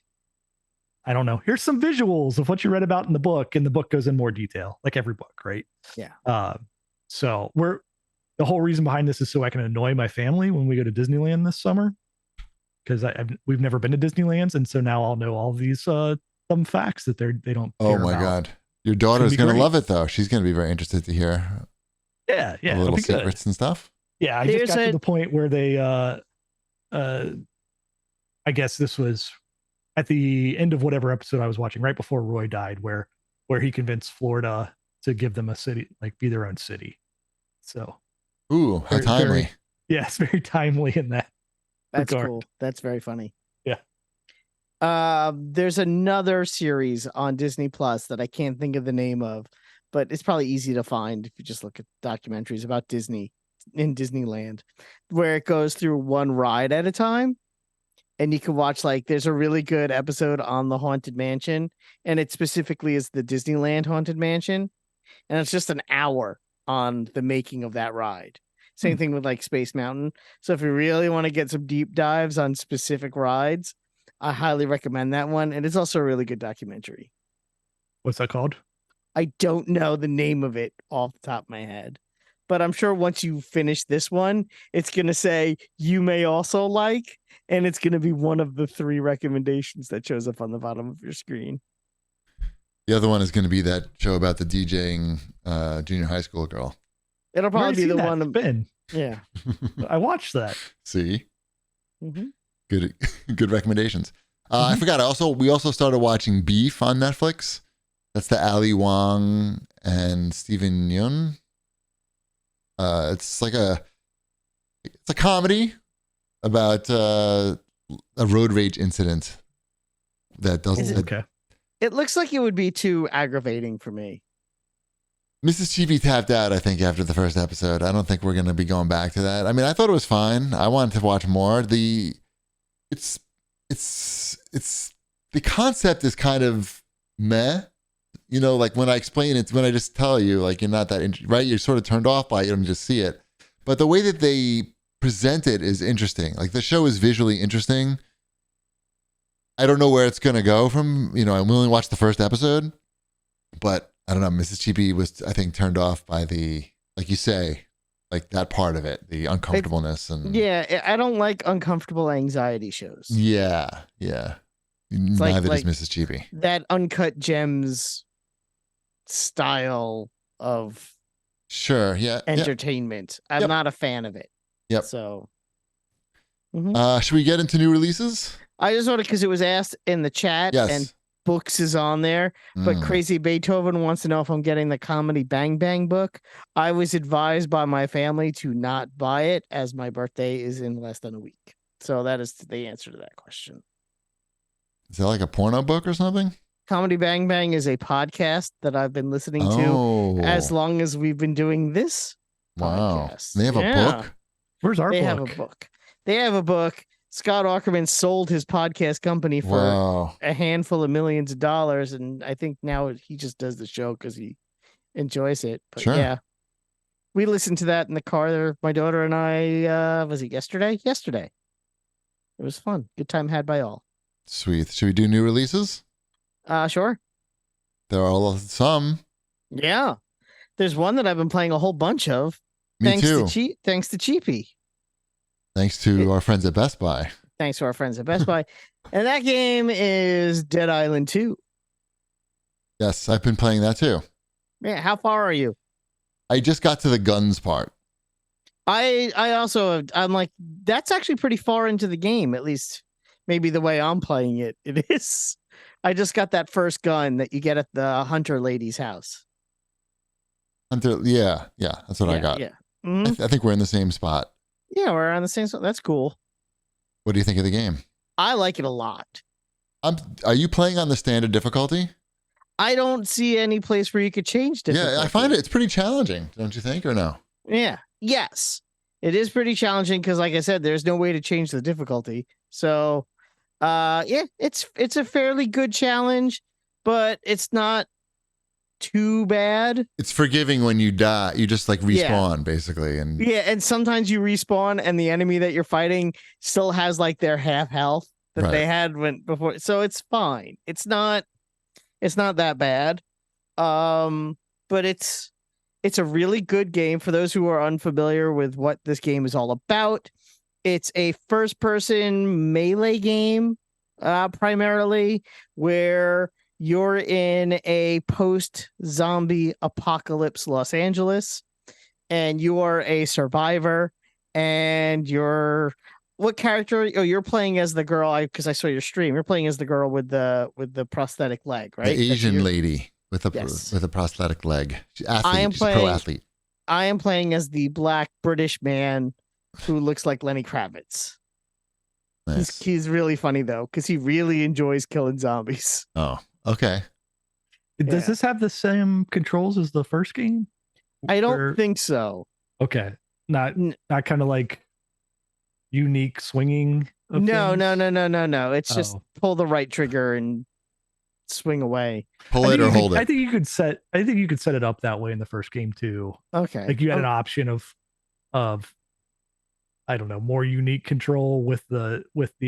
I don't know. Here's some visuals of what you read about in the book, and the book goes in more detail, like every book, right? Yeah. So the whole reason behind this is so I can annoy my family when we go to Disneyland this summer, because we've never been to Disneyland, and so now I'll know all these some facts that they don't. Oh my God, your daughter's gonna love it though. She's gonna be very interested to hear. Yeah, little secrets and stuff. Yeah, I just got to the point where they, I guess this was at the end of whatever episode I was watching, right before Roy died, where he convinced Florida to give them a city, like be their own city. So, ooh, how timely! It's very timely in that. That's regard. Cool. That's very funny. Yeah. There's another series on Disney Plus that I can't think of the name of, but it's probably easy to find if you just look at documentaries about Disney in Disneyland, where it goes through one ride at a time. and you can watch like there's a really good episode on the Haunted Mansion, and it specifically is the Disneyland Haunted Mansion, and it's just an hour on the making of that ride. Same thing with like Space Mountain. So if you really want to get some deep dives on specific rides, I highly recommend that one, and it's also a really good documentary. What's that called? I don't know the name of it off the top of my head, but I'm sure once you finish this one, it's going to say you may also like, and it's going to be one of the 3 recommendations that shows up on the bottom of your screen. The other one is going to be that show about the DJing junior high school girl. It'll probably be the one. Ben. Yeah. I watched that. See? Mm-hmm. Good recommendations. I forgot. We also started watching Beef on Netflix. That's the Ali Wong and Steven Yeun. It's a comedy about a road rage incident that doesn't. Okay. It looks like it would be too aggravating for me. Mrs. Chibi tapped out, I think, after the first episode. I don't think we're going to be going back to that. I mean, I thought it was fine. I wanted to watch more. The concept is kind of meh. You know, like when I explain it, when I just tell you, like, you're not that, right? You're sort of turned off by it and just see it. But the way that they present it is interesting. Like, the show is visually interesting. I don't know where it's going to go from, I only watched the first episode, but I don't know. Mrs. Cheapy was, I think, turned off by the, like you say, like that part of it, the uncomfortableness. Yeah, I don't like uncomfortable anxiety shows. Yeah. Neither like does Mrs. Cheapy. That Uncut Gems style of Sure, yeah. entertainment. I'm not a fan of it. Yep. So, should we get into new releases? I just wanted, because it was asked in the chat, and Books is on there, but Crazy Beethoven wants to know if I'm getting the Comedy Bang Bang book. I was advised by my family to not buy it, as my birthday is in less than a week. So that is the answer to that question. Is that like a porno book or something? Comedy Bang Bang is a podcast that I've been listening to as long as we've been doing this podcast. They have a book? Where's our book? They have a book. They have a book. Scott Aukerman sold his podcast company for a handful of millions of dollars, and I think now he just does the show because he enjoys it. But yeah, we listened to that in the car. My daughter and I, was it yesterday? Yesterday. It was fun. Good time had by all. Sweet. Should we do new releases? Sure. There are some. Yeah. There's one that I've been playing a whole bunch of. Me too. Thanks to Cheapy. Thanks to our friends at Best Buy. Thanks to our friends at Best Buy. And that game is Dead Island 2. Yes, I've been playing that too. Yeah, how far are you? I just got to the guns part. I'm like, that's actually pretty far into the game, at least maybe the way I'm playing it. It is. I just got that first gun that you get at the Hunter lady's house. Yeah, that's what I got. Yeah. Mm-hmm. I think we're in the same spot. Yeah, we're on the same spot. That's cool. What do you think of the game? I like it a lot. Are you playing on the standard difficulty? I don't see any place where you could change difficulty. Yeah, I find it's pretty challenging, don't you think, or no? Yeah. Yes. It is pretty challenging because, like I said, there's no way to change the difficulty. So, it's a fairly good challenge, but it's not too bad. It's forgiving when you die. You just like respawn basically, and sometimes you respawn and the enemy that you're fighting still has like their half health that they had before. So it's fine. It's not that bad. But it's a really good game for those who are unfamiliar with what this game is all about. It's a first-person melee game, primarily, where you're in a post-zombie apocalypse Los Angeles, and you are a survivor, and what character? Oh, you're playing as the girl, because I saw your stream. You're playing as the girl with the prosthetic leg, right? The Asian lady with a prosthetic leg. She's a pro athlete. I am playing as the black British man who looks like Lenny Kravitz. Nice. He's really funny, though, because he really enjoys killing zombies. Oh, okay. Does this have the same controls as the first game? I don't think so. Okay. Not kind of like unique swinging? Of No. things? It's just Oh. pull the right trigger and swing away. Pull it or hold I it. think you could set it up that way in the first game too. Okay. Like you had an option of I don't know, more unique control with the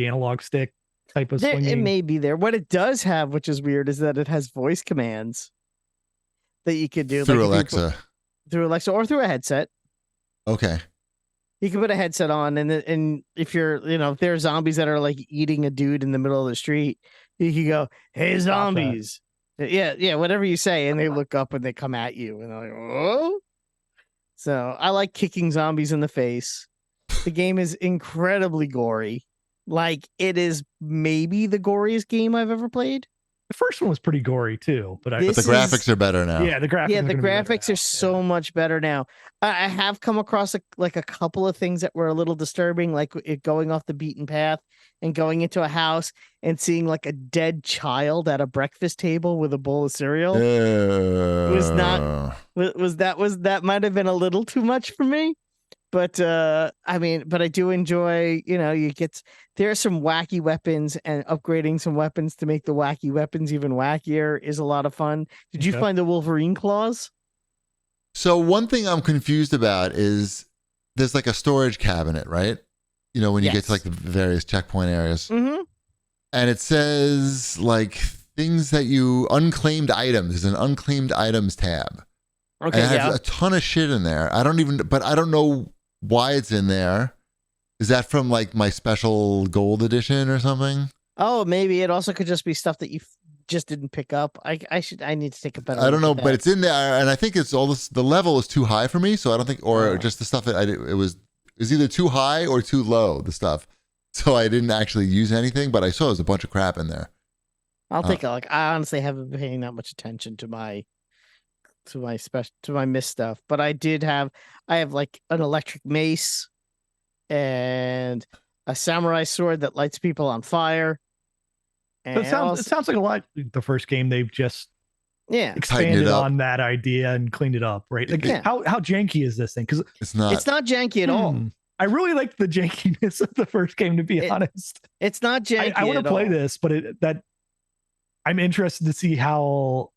analog stick type of swinging. It may be there. What it does have, which is weird, is that it has voice commands that you could do Through if you Alexa. through Alexa or through a headset. Okay. You can put a headset on, and if you're, if there are zombies that are like eating a dude in the middle of the street, you can go, "Hey, Stop that." zombies!" Yeah, whatever you say, and they look up and they come at you, and they're like, "Oh!" So I like kicking zombies in the face. The game is incredibly gory. Like it is maybe the goriest game I've ever played. The first one was pretty gory too, but But the This graphics is- are better now. yeah, the graphics. Yeah, are the gonna be better graphics now. are so much better now. I have come across a couple of things that were a little disturbing, like it going off the beaten path and going into a house and seeing like a dead child at a breakfast table with a bowl of cereal. Was not- That might have been a little too much for me. But but I do enjoy, there are some wacky weapons, and upgrading some weapons to make the wacky weapons even wackier is a lot of fun. Did you Okay. find the Wolverine claws? So one thing I'm confused about is there's like a storage cabinet, right? When you get to like the various checkpoint areas. Mm-hmm. And it says like things that unclaimed items. There's an unclaimed items tab. Okay, And it yeah. has a ton of shit in there. I don't know why it's in there. Is that from like my special gold edition or something? Oh, maybe it also could just be stuff that you just didn't pick up. I need to take a better. I don't know, look at but that. it's in there, and I think it's all this. The level is too high for me, so I don't think, or Oh. just the stuff that it was either too high or too low. The stuff, so I didn't actually use anything, but I saw there's a bunch of crap in there. I'll take a look. I honestly haven't been paying that much attention to my missed stuff, but I have like an electric mace and a samurai sword that lights people on fire. And It sounds like a lot. The first game they've just yeah, expanded up. on that idea and cleaned it up, right? Like Yeah. how janky is this thing? Because It's not. it's not janky at all. I really liked the jankiness of the first game, to be It- honest. It's not janky. I want at to play all. this, but I'm interested to see how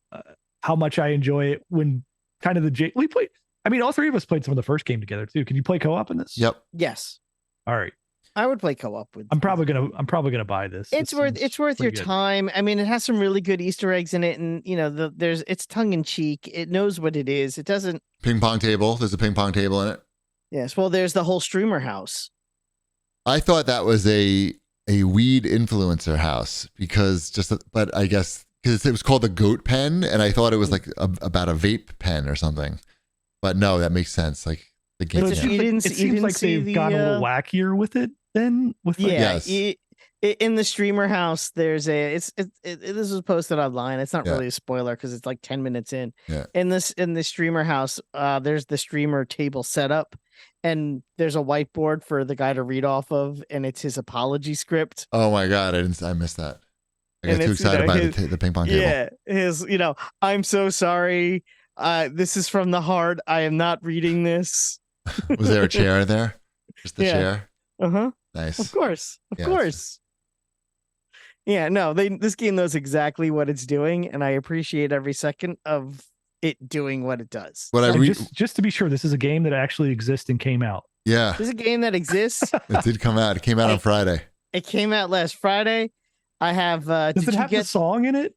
much I enjoy it when kind of we played. I mean, all three of us played some of the first game together too. Can you play co-op in this? Yep. Yes, All right. I would play co-op with. I'm probably gonna buy this. It's This worth seems your pretty good. time. I mean, it has some really good Easter eggs in it, and it's tongue in cheek. It knows what it is. It doesn't. Ping pong table. There's a ping pong table in it. Yes. Well, there's the whole streamer house. I thought that was a weed influencer house but I guess because it was called the Goat Pen, and I thought it was like about a vape pen or something. But no, that makes sense. Like the game. It It's- seems you like, didn't it see- you seems didn't like see they've the, gone a little wackier with it than with like, Yeah. Yes. In the streamer house, there's this was posted online. It's not Yeah. really a spoiler because it's like 10 minutes in. Yeah. In the streamer house, there's the streamer table set up, and there's a whiteboard for the guy to read off of, and it's his apology script. Oh my god, I missed that. I got And too it's, excited by his- the ping pong table. Yeah, I'm so sorry. This is from the heart. I am not reading this. Was there a chair there? Just the Yeah. chair. Uh-huh. Nice. Of course. Of Yes. course. Yeah, no, this game knows exactly what it's doing, and I appreciate every second of it doing what it does. What I and read, just to be sure, this is a game that actually exists and came out. yeah, This is a game that exists. it did come out. It came out on Friday. It came out last Friday. I have Does did it you have the get song in it?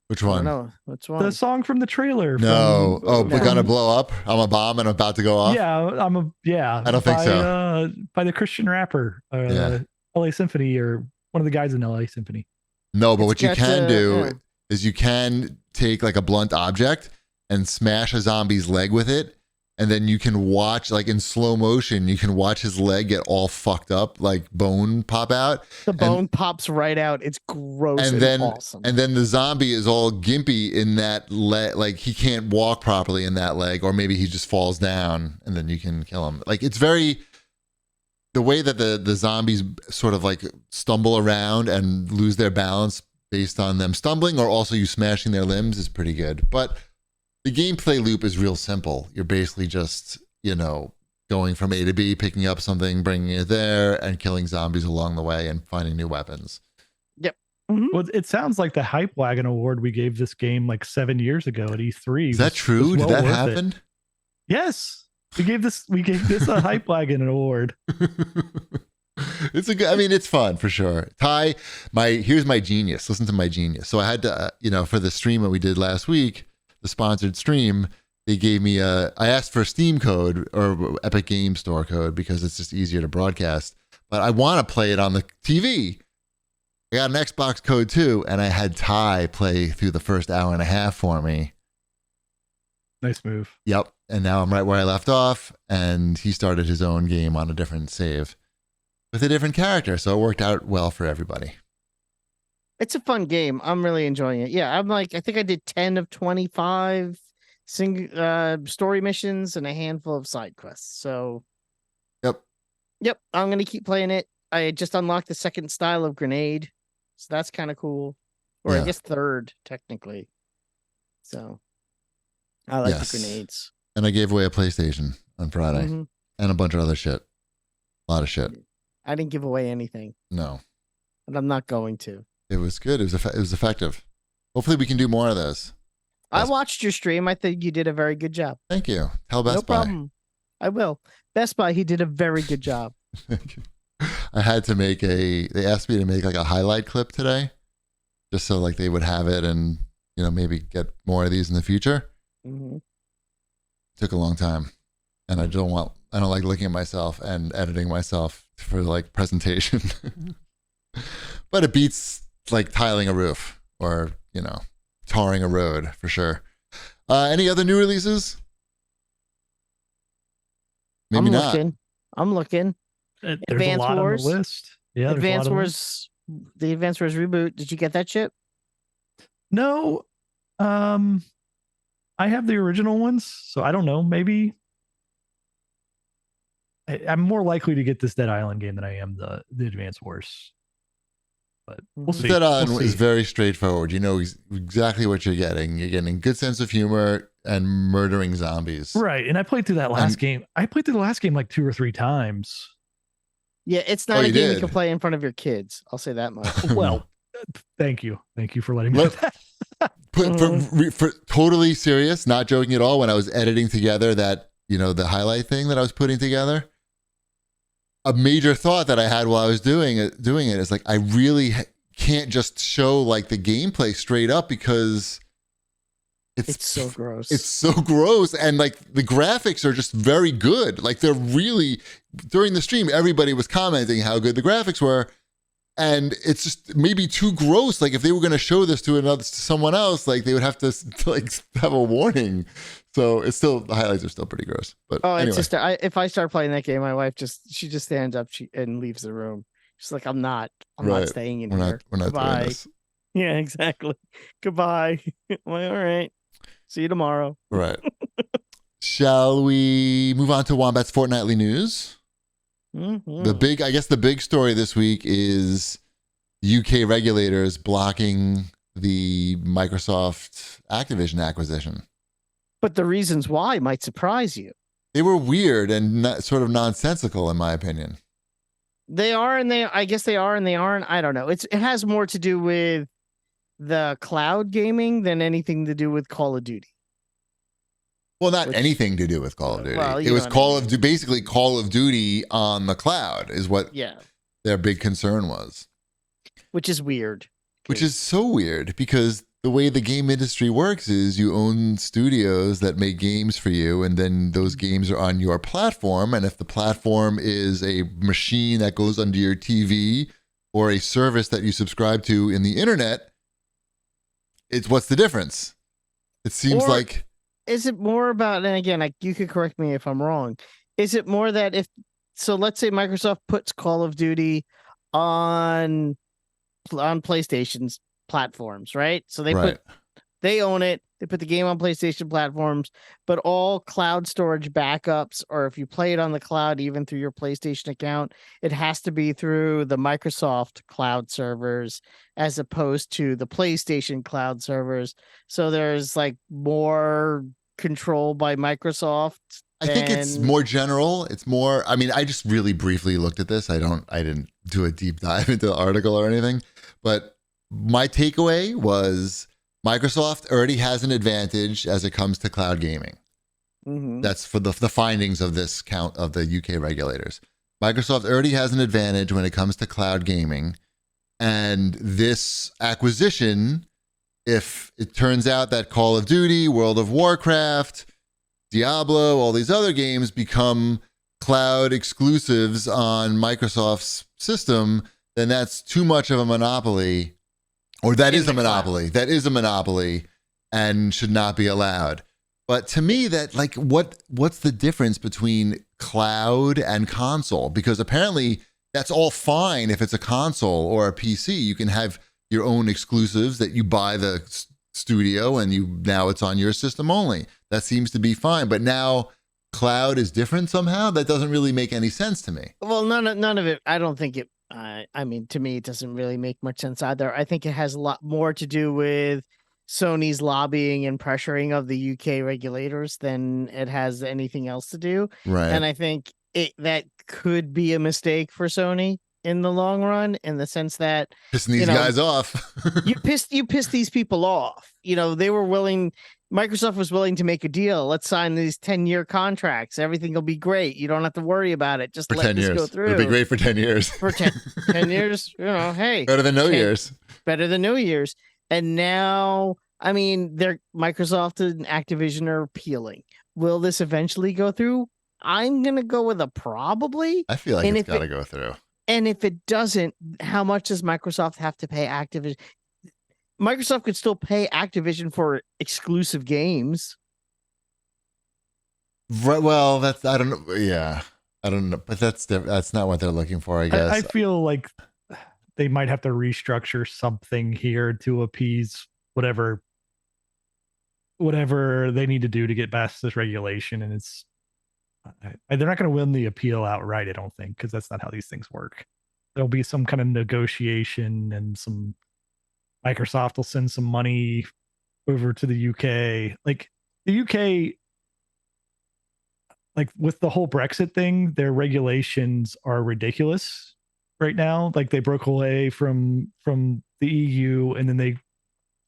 Which I one? don't know. Which one? The song from the trailer. No. From, Oh, we're No. gonna blow up. I'm a bomb and I'm about to go off. Yeah, I don't think by, so. By the Christian rapper, Yeah. LA Symphony, or one of the guys in LA Symphony. No, but It's what you got can the- do yeah. is you can take like a blunt object and smash a zombie's leg with it, and then you can watch, like in slow motion, you can watch his leg get all fucked up, like bone pop out, The bone pops right out. It's gross and, and then awesome. and then the zombie is all gimpy in that leg, like he can't walk properly in that leg, or maybe he just falls down, and then you can kill him. Like it's very the way that the zombies sort of like stumble around and lose their balance based on them stumbling, or also you smashing their limbs, is pretty good. But the gameplay loop is real simple. You're basically just, going going from A to B, picking up something, bringing it there, and killing zombies along the way and finding new weapons. Well, it sounds like the Hype Wagon Award we gave this game like 7 years ago at E3. Is that true? Did that happen? Yes. We gave this a Hype Wagon Award. It's a good, I mean, it's fun for sure. Ty, here's my genius. Listen to my genius. So I had to, for the stream that we did last week, the sponsored stream, they gave me I asked for a Steam code or Epic Game Store code because it's just easier to broadcast, but I want to play it on the TV. I got an Xbox code too, and I had Ty play through the first hour and a half for me. Nice move. Yep. And now I'm right where I left off, and he started his own game on a different save with a different character. So it worked out well for everybody. It's a fun game. I'm really enjoying it. Yeah, I think I did 10 of 25 story missions and a handful of side quests. So, yep, I'm going to keep playing it. I just unlocked the second style of grenade. So that's kind of cool. Or I guess third, technically. So I like the grenades. And I gave away a PlayStation on Friday and a bunch of other shit. A lot of shit. I didn't give away anything. No. And I'm not going to. It was good. It was effective. Hopefully we can do more of this. I watched your stream. I think you did a very good job. Thank you. Tell Best Buy. No problem. I will. Best Buy, he did a very good job. Thank you. I had to they asked me to make like a highlight clip today just so like they would have it and, maybe get more of these in the future. Mm-hmm. Took a long time and I don't like looking at myself and editing myself for like presentation, but it beats like tiling a roof or, tarring a road for sure. Any other new releases? Maybe not. I'm looking. There's Advance a lot Wars on the list. Yeah, Advance Wars. The Advance Wars reboot. Did you get that shit? No. I have the original ones, so I don't know. Maybe I'm more likely to get this Dead Island game than I am the Advance Wars. But we'll see. Dead Island is very straightforward. You know exactly what you're getting. You're getting good sense of humor and murdering zombies. Right. And I played through that last game. I played through the last game like 2 or 3 times. Yeah, it's not a game you can play in front of your kids. I'll say that much. Well, thank you. Thank you for letting me know that. For totally serious, not joking at all, when I was editing together that, the highlight thing that I was putting together, a major thought that I had while I was doing it is like, I really can't just show like the gameplay straight up because it's so gross. It's so gross. And like the graphics are just very good. Like they're really, during the stream, everybody was commenting how good the graphics were. And it's just maybe too gross. Like if they were going to show this to someone else, like they would have to like have a warning. So it's still, the highlights are still pretty gross. But anyway. It's just, if I start playing that game, my wife just stands up and leaves the room. She's like, I'm not staying in here. We're not doing this. Yeah, exactly. Goodbye. I'm like, all right. See you tomorrow. Right. Shall we move on to Wombat's fortnightly news? Mm-hmm. The big story this week is UK regulators blocking the Microsoft Activision acquisition. But the reasons why might surprise you. They were weird and sort of nonsensical, in my opinion. They are, and I guess they are, and they aren't. I don't know. It has more to do with the cloud gaming than anything to do with Call of Duty. Well, anything to do with Call of Duty. Well, it was basically Call of Duty on the cloud is what their big concern was. Which is weird. Which is so weird because the way the game industry works is you own studios that make games for you, and then those games are on your platform. And if the platform is a machine that goes under your TV or a service that you subscribe to in the internet, what's the difference? It seems like... Is it more about, and again, you could correct me if I'm wrong, is it more that let's say Microsoft puts Call of Duty on PlayStation's platforms, right? So they own it. They put the game on PlayStation platforms, but all cloud storage backups, or if you play it on the cloud, even through your PlayStation account, it has to be through the Microsoft cloud servers as opposed to the PlayStation cloud servers. So there's like more control by Microsoft. I think it's more general. It's more, I mean, I just really briefly looked at this. I didn't do a deep dive into the article or anything, but my takeaway was Microsoft already has an advantage as it comes to cloud gaming. That's for the findings of this count of the UK regulators. Microsoft already has an advantage when it comes to cloud gaming. And this acquisition, if it turns out that Call of Duty, World of Warcraft, Diablo, all these other games become cloud exclusives on Microsoft's system, then that's too much of a monopoly, or that is a monopoly. That is a monopoly and should not be allowed. But to me, that like what's the difference between cloud and console? Because apparently that's all fine if it's a console or a PC. You can have your own exclusives that you buy the studio and now it's on your system only. That seems to be fine. But now cloud is different somehow. That doesn't really make any sense to me. Well, none of it. I don't think it. I mean, to me, it doesn't really make much sense either. I think it has a lot more to do with Sony's lobbying and pressuring of the UK regulators than it has anything else to do. Right. And I think that could be a mistake for Sony in the long run, in the sense that pissing these guys off. you pissed these people off. They were willing. Microsoft was willing to make a deal. Let's sign these 10-year contracts. Everything will be great. You don't have to worry about it. Just for let 10 this years. go through. It'll be great for 10 years. For 10 years, hey. Better than no years. Better than no years. And now, I mean, Microsoft and Activision are appealing. Will this eventually go through? I'm going to go with a probably. I feel like it's got to go through. And if it doesn't, how much does Microsoft have to pay Activision? Microsoft could still pay Activision for exclusive games. Right, well, I don't know. Yeah, I don't know, but that's not what they're looking for, I guess. I feel like they might have to restructure something here to appease whatever they need to do to get past this regulation. And they're not going to win the appeal outright, I don't think, because that's not how these things work. There'll be some kind of negotiation, and Microsoft will send some money over to the UK. Like the UK, like with the whole Brexit thing, their regulations are ridiculous right now. Like they broke away from the EU, and then they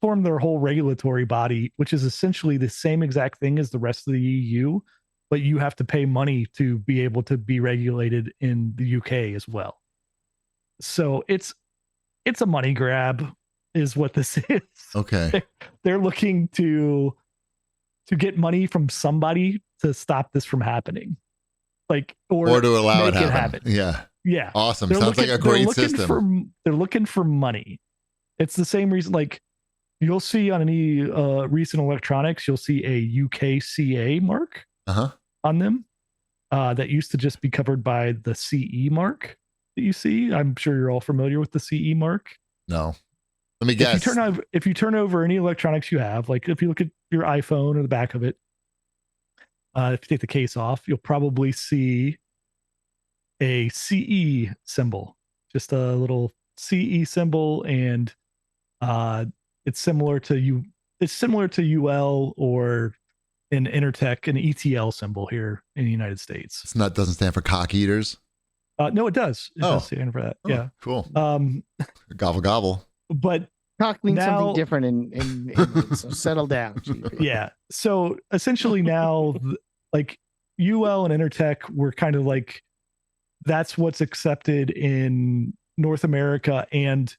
formed their whole regulatory body, which is essentially the same exact thing as the rest of the EU, but you have to pay money to be able to be regulated in the UK as well. So it's a money grab is what this is. Okay. They're looking to get money from somebody to stop this from happening. Like, or to allow it happen. Yeah. Yeah. Awesome. Sounds like a great system. They're looking for money. It's the same reason, like you'll see on any recent electronics, you'll see a UKCA mark on them that used to just be covered by the CE mark that you see. I'm sure you're all familiar with the CE mark. No. Let me guess. If you turn over any electronics you have, like if you look at your iPhone or the back of it, if you take the case off, you'll probably see a CE symbol, just a little CE symbol, and it's similar to UL or an Intertech, an ETL symbol here in the United States. Doesn't stand for cock eaters. No, it does. It does stand for that. Yeah. Cool. Gobble gobble. But talk means something different in so settle down. Yeah. So essentially now, like UL and Intertech were kind of like, that's what's accepted in North America and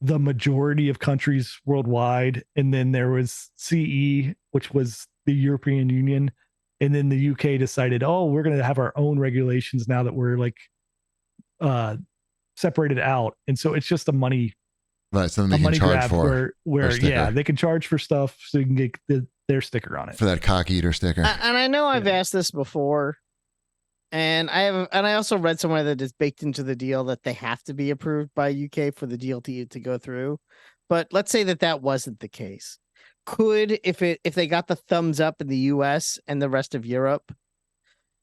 the majority of countries worldwide. And then there was CE, which was the European Union. And then the UK decided, we're going to have our own regulations now that we're like separated out. And so it's just a money something they can charge for. Where they can charge for stuff so you can get their sticker on it. For that cock eater sticker. And I know I've asked this before, and I also read somewhere that it's baked into the deal that they have to be approved by UK for the deal to go through. But let's say that wasn't the case. Could, if they got the thumbs up in the US and the rest of Europe,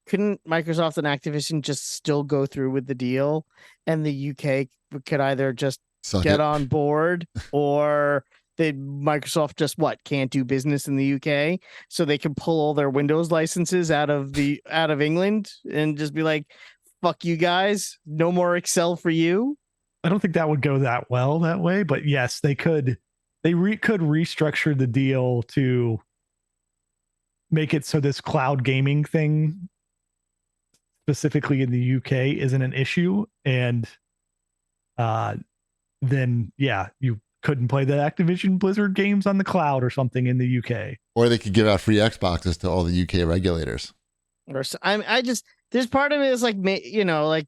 couldn't Microsoft and Activision just still go through with the deal, and the UK could either just get on board, or Microsoft just can't do business in the UK, so they can pull all their Windows licenses out of England and just be like, fuck you guys, no more Excel for you. I don't think that would go that well that way, but yes, they could. Could restructure the deal to make it so this cloud gaming thing, specifically in the UK, isn't an issue, and then you couldn't play the Activision Blizzard games on the cloud or something in the UK. Or they could give out free Xboxes to all the UK regulators. Or there's part of it is like, like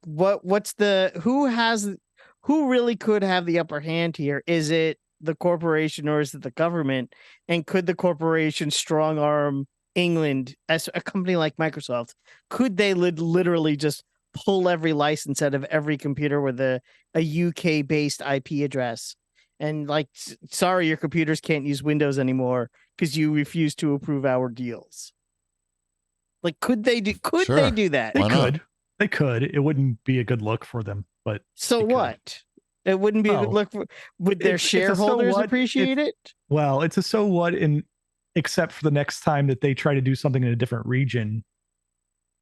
who really could have the upper hand here? Is it the corporation or is it the government? And could the corporation strong arm England as a company like Microsoft? Could they literally just pull every license out of every computer with a UK based IP address and like, sorry, your computers can't use Windows anymore because you refuse to approve our deals? Like, could they do that? They could. It wouldn't be a good look for them, but so what? It wouldn't be a good look. Would their shareholders appreciate it? Well, it's a so what, except for the next time that they try to do something in a different region,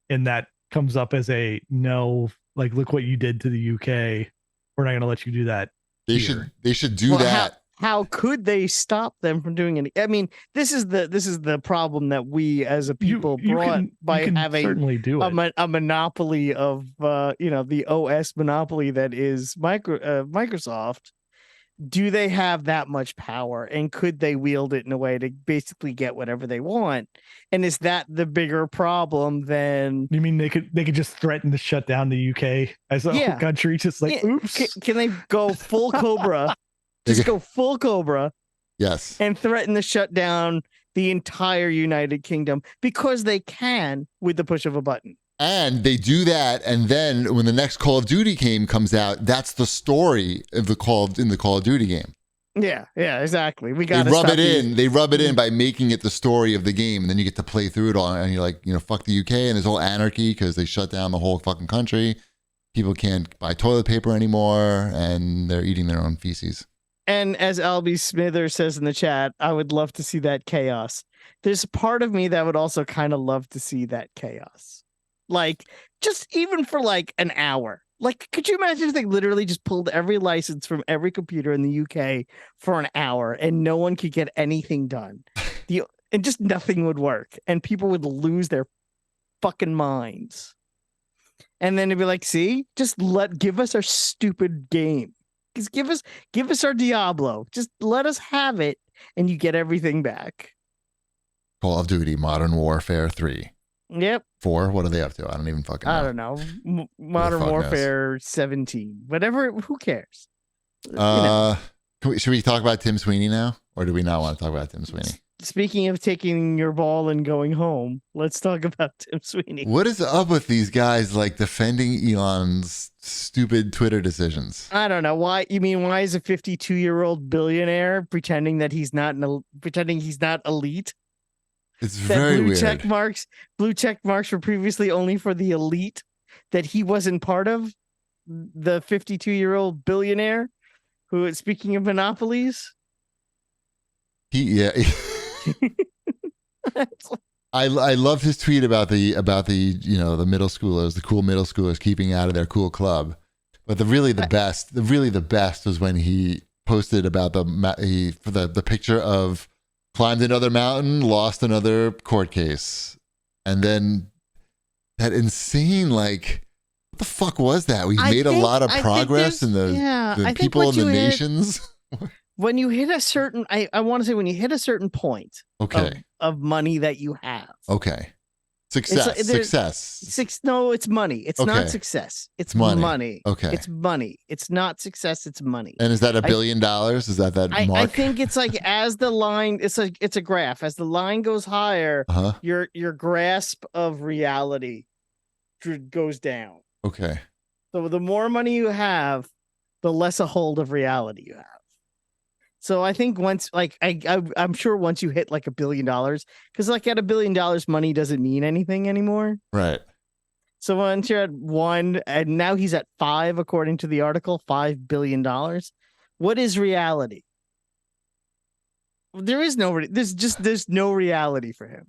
and that comes up as a no. Like, look what you did to the UK. We're not going to let you do that. They should do that. How could they stop them from doing it? I mean, this is the problem that we as a people brought by having certainly do it. A monopoly of the OS monopoly that is Microsoft. Do they have that much power, and could they wield it in a way to basically get whatever they want? And is that the bigger problem than? You mean they could just threaten to shut down the UK as a whole country? Just like, oops. Can they go full Cobra? Just go full Cobra. Yes. And threaten to shut down the entire United Kingdom because they can with the push of a button. And they do that, and then when the next Call of Duty game comes out, that's the story of the Call of Duty game. Yeah, exactly. They rub it in by making it the story of the game, and then you get to play through it all, and you're like, fuck the UK, and there's all anarchy because they shut down the whole fucking country. People can't buy toilet paper anymore, and they're eating their own feces. And as Albie Smithers says in the chat, I would love to see that chaos. There's a part of me that would also kind of love to see that chaos. Like, just even for like an hour. Like, could you imagine if they literally just pulled every license from every computer in the UK for an hour and no one could get anything done? And just nothing would work. And people would lose their fucking minds. And then it'd be like, see, just give us our stupid game. Just give us our Diablo. Just let us have it and you get everything back. Call of Duty Modern Warfare 3. Yep. 4? What are they up to? I don't even fucking know. I don't know. Modern Warfare 17. Whatever. Who cares? Should we talk about Tim Sweeney now? Or do we not want to talk about Tim Sweeney? Speaking of taking your ball and going home, let's talk about Tim Sweeney. What is up with these guys like defending Elon's stupid Twitter decisions? I don't know. Why is a 52-year-old billionaire pretending that he's not elite? It's very weird. Blue check marks were previously only for the elite, that he wasn't part of. The 52-year-old billionaire who, speaking of monopolies, I love his tweet about the the middle schoolers, the cool middle schoolers keeping out of their cool club. But the best was when he posted about the picture of climbed another mountain, lost another court case, and then that insane what the fuck was that? We made a lot of progress in the people in the nations. When you hit a certain, I want to say when you hit a certain point, of money that you have, success. No, it's money. It's not success. It's money. Okay, it's money. It's not success. It's money. And is that $1 billion? Is that mark? I think it's like as the line, it's a graph. As the line goes higher, your grasp of reality goes down. Okay. So the more money you have, the less a hold of reality you have. So I think once, I'm sure once you hit like $1 billion, because at $1 billion, money doesn't mean anything anymore. Right. So once you're at 1, and now he's at 5, according to the article, $5 billion. What is reality? there's no reality for him.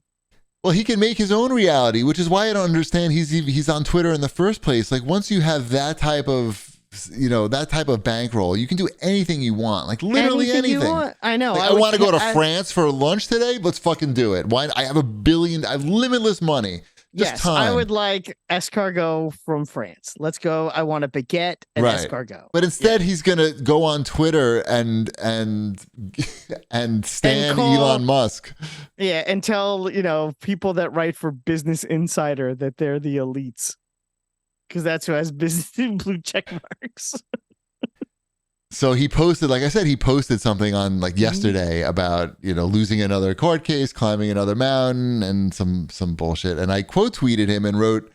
Well, he can make his own reality, which is why I don't understand he's on Twitter in the first place. Like once you have that type of bankroll, you can do anything you want. Like literally anything. I know. Like, I want to go to France for lunch today. Let's fucking do it. Why? I have I have limitless money. Yes, time. I would like escargot from France. Let's go. I want a baguette and escargot. But instead, he's gonna go on Twitter and stan Elon Musk. Yeah, and tell people that write for Business Insider that they're the elites, because that's who has business blue check marks. So he posted, like I said, something on like yesterday about, losing another court case, climbing another mountain and some bullshit. And I quote tweeted him and wrote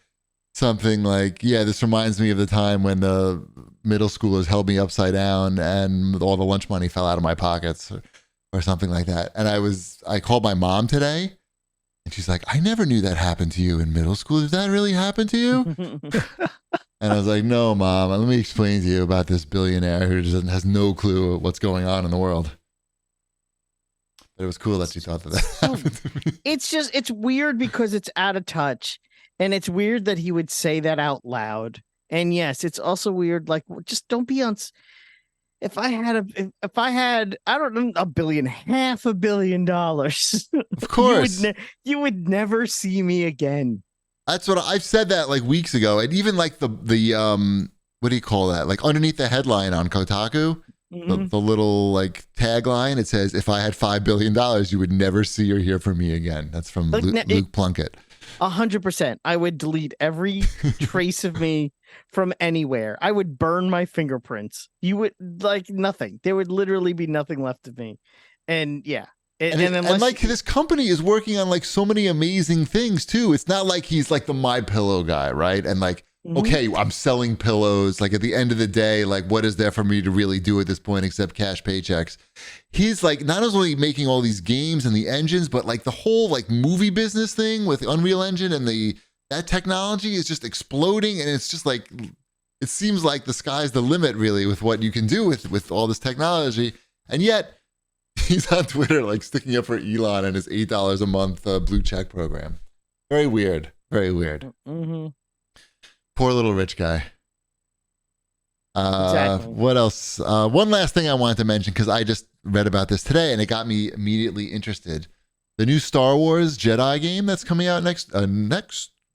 something like, yeah, this reminds me of the time when the middle schoolers held me upside down and all the lunch money fell out of my pockets or something like that. And I called my mom today and she's like, I never knew that happened to you in middle school. Did that really happen to you? And I was like, no, Mom, let me explain to you about this billionaire who just has no clue what's going on in the world. But it was cool that she thought that happened to me. It's weird because it's out of touch. And it's weird that he would say that out loud. And yes, it's also weird. Like, just don't be on. If I had, I don't know, $500 million, of course, you would never see me again. That's what I've said that like weeks ago. And even like the what do you call that? Like underneath the headline on Kotaku, the little like tagline, it says, if I had $5 billion, you would never see or hear from me again. That's from Luke Plunkett. 100%. I would delete every trace of me from anywhere. I would burn my fingerprints. You would like nothing. There would literally be nothing left of me. And yeah. And like this company is working on like so many amazing things too. It's not like he's like the My Pillow guy, right? And like, okay, I'm selling pillows. Like at the end of the day, like what is there for me to really do at this point except cash paychecks? He's like not only making all these games and the engines, but like the whole like movie business thing with Unreal Engine and that technology is just exploding. And it's just like, it seems like the sky's the limit really with what you can do with all this technology. And yet, he's on Twitter, like sticking up for Elon and his $8 a month blue check program. Very weird. Very weird. Mm-hmm. Poor little rich guy. Exactly. What else? One last thing I wanted to mention, because I just read about this today and it got me immediately interested. The new Star Wars Jedi game that's coming out next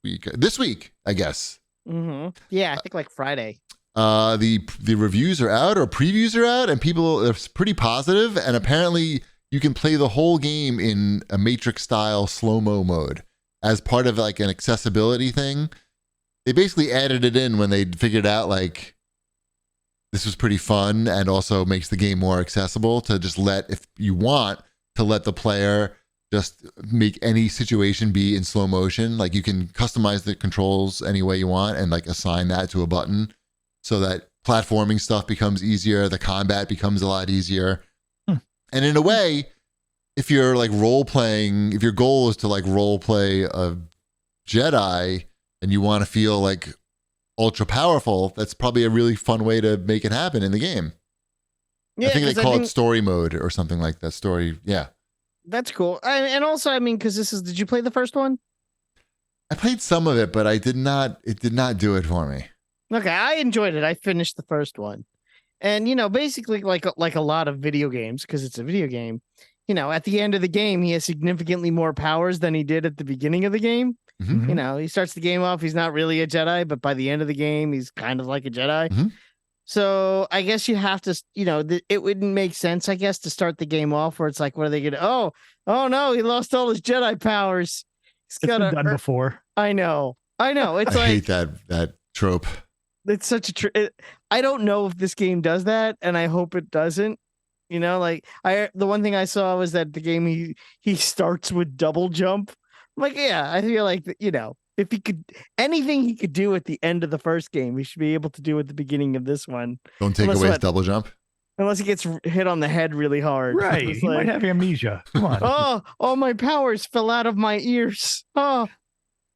week. This week, I guess. Mm-hmm. Yeah, I think like Friday. The reviews are out or previews are out and people are pretty positive, and apparently you can play the whole game in a Matrix style slow-mo mode as part of like an accessibility thing. They basically added it in when they figured out like this was pretty fun and also makes the game more accessible to just if you want to let the player just make any situation be in slow motion. Like you can customize the controls any way you want and like assign that to a button, so that platforming stuff becomes easier, the combat becomes a lot easier. And in a way, if you're like role-playing, if your goal is to like role-play a Jedi and you want to feel like ultra powerful, that's probably a really fun way to make it happen in the game. Yeah, I think they call it story mode or something like that. Story, yeah. That's cool. And also, I mean, because did you play the first one? I played some of it, but it did not do it for me. Okay, I enjoyed it. I finished the first one. And, basically like a lot of video games, because it's a video game, at the end of the game, he has significantly more powers than he did at the beginning of the game. Mm-hmm. He starts the game off, he's not really a Jedi, but by the end of the game, he's kind of like a Jedi. Mm-hmm. So I guess you have to, it wouldn't make sense, I guess, to start the game off where it's like, what are they going to, oh no, he lost all his Jedi powers. It's been done before. I know. It's I hate that trope. It's such a I don't know if this game does that, and I hope it doesn't. The one thing I saw was that the game he starts with double jump. I'm like, yeah, I feel like if he could anything he could do at the end of the first game, he should be able to do at the beginning of this one. Don't take away his double jump. Unless he gets hit on the head really hard. Right. He might have amnesia. Come on. Oh, my powers fell out of my ears. Oh.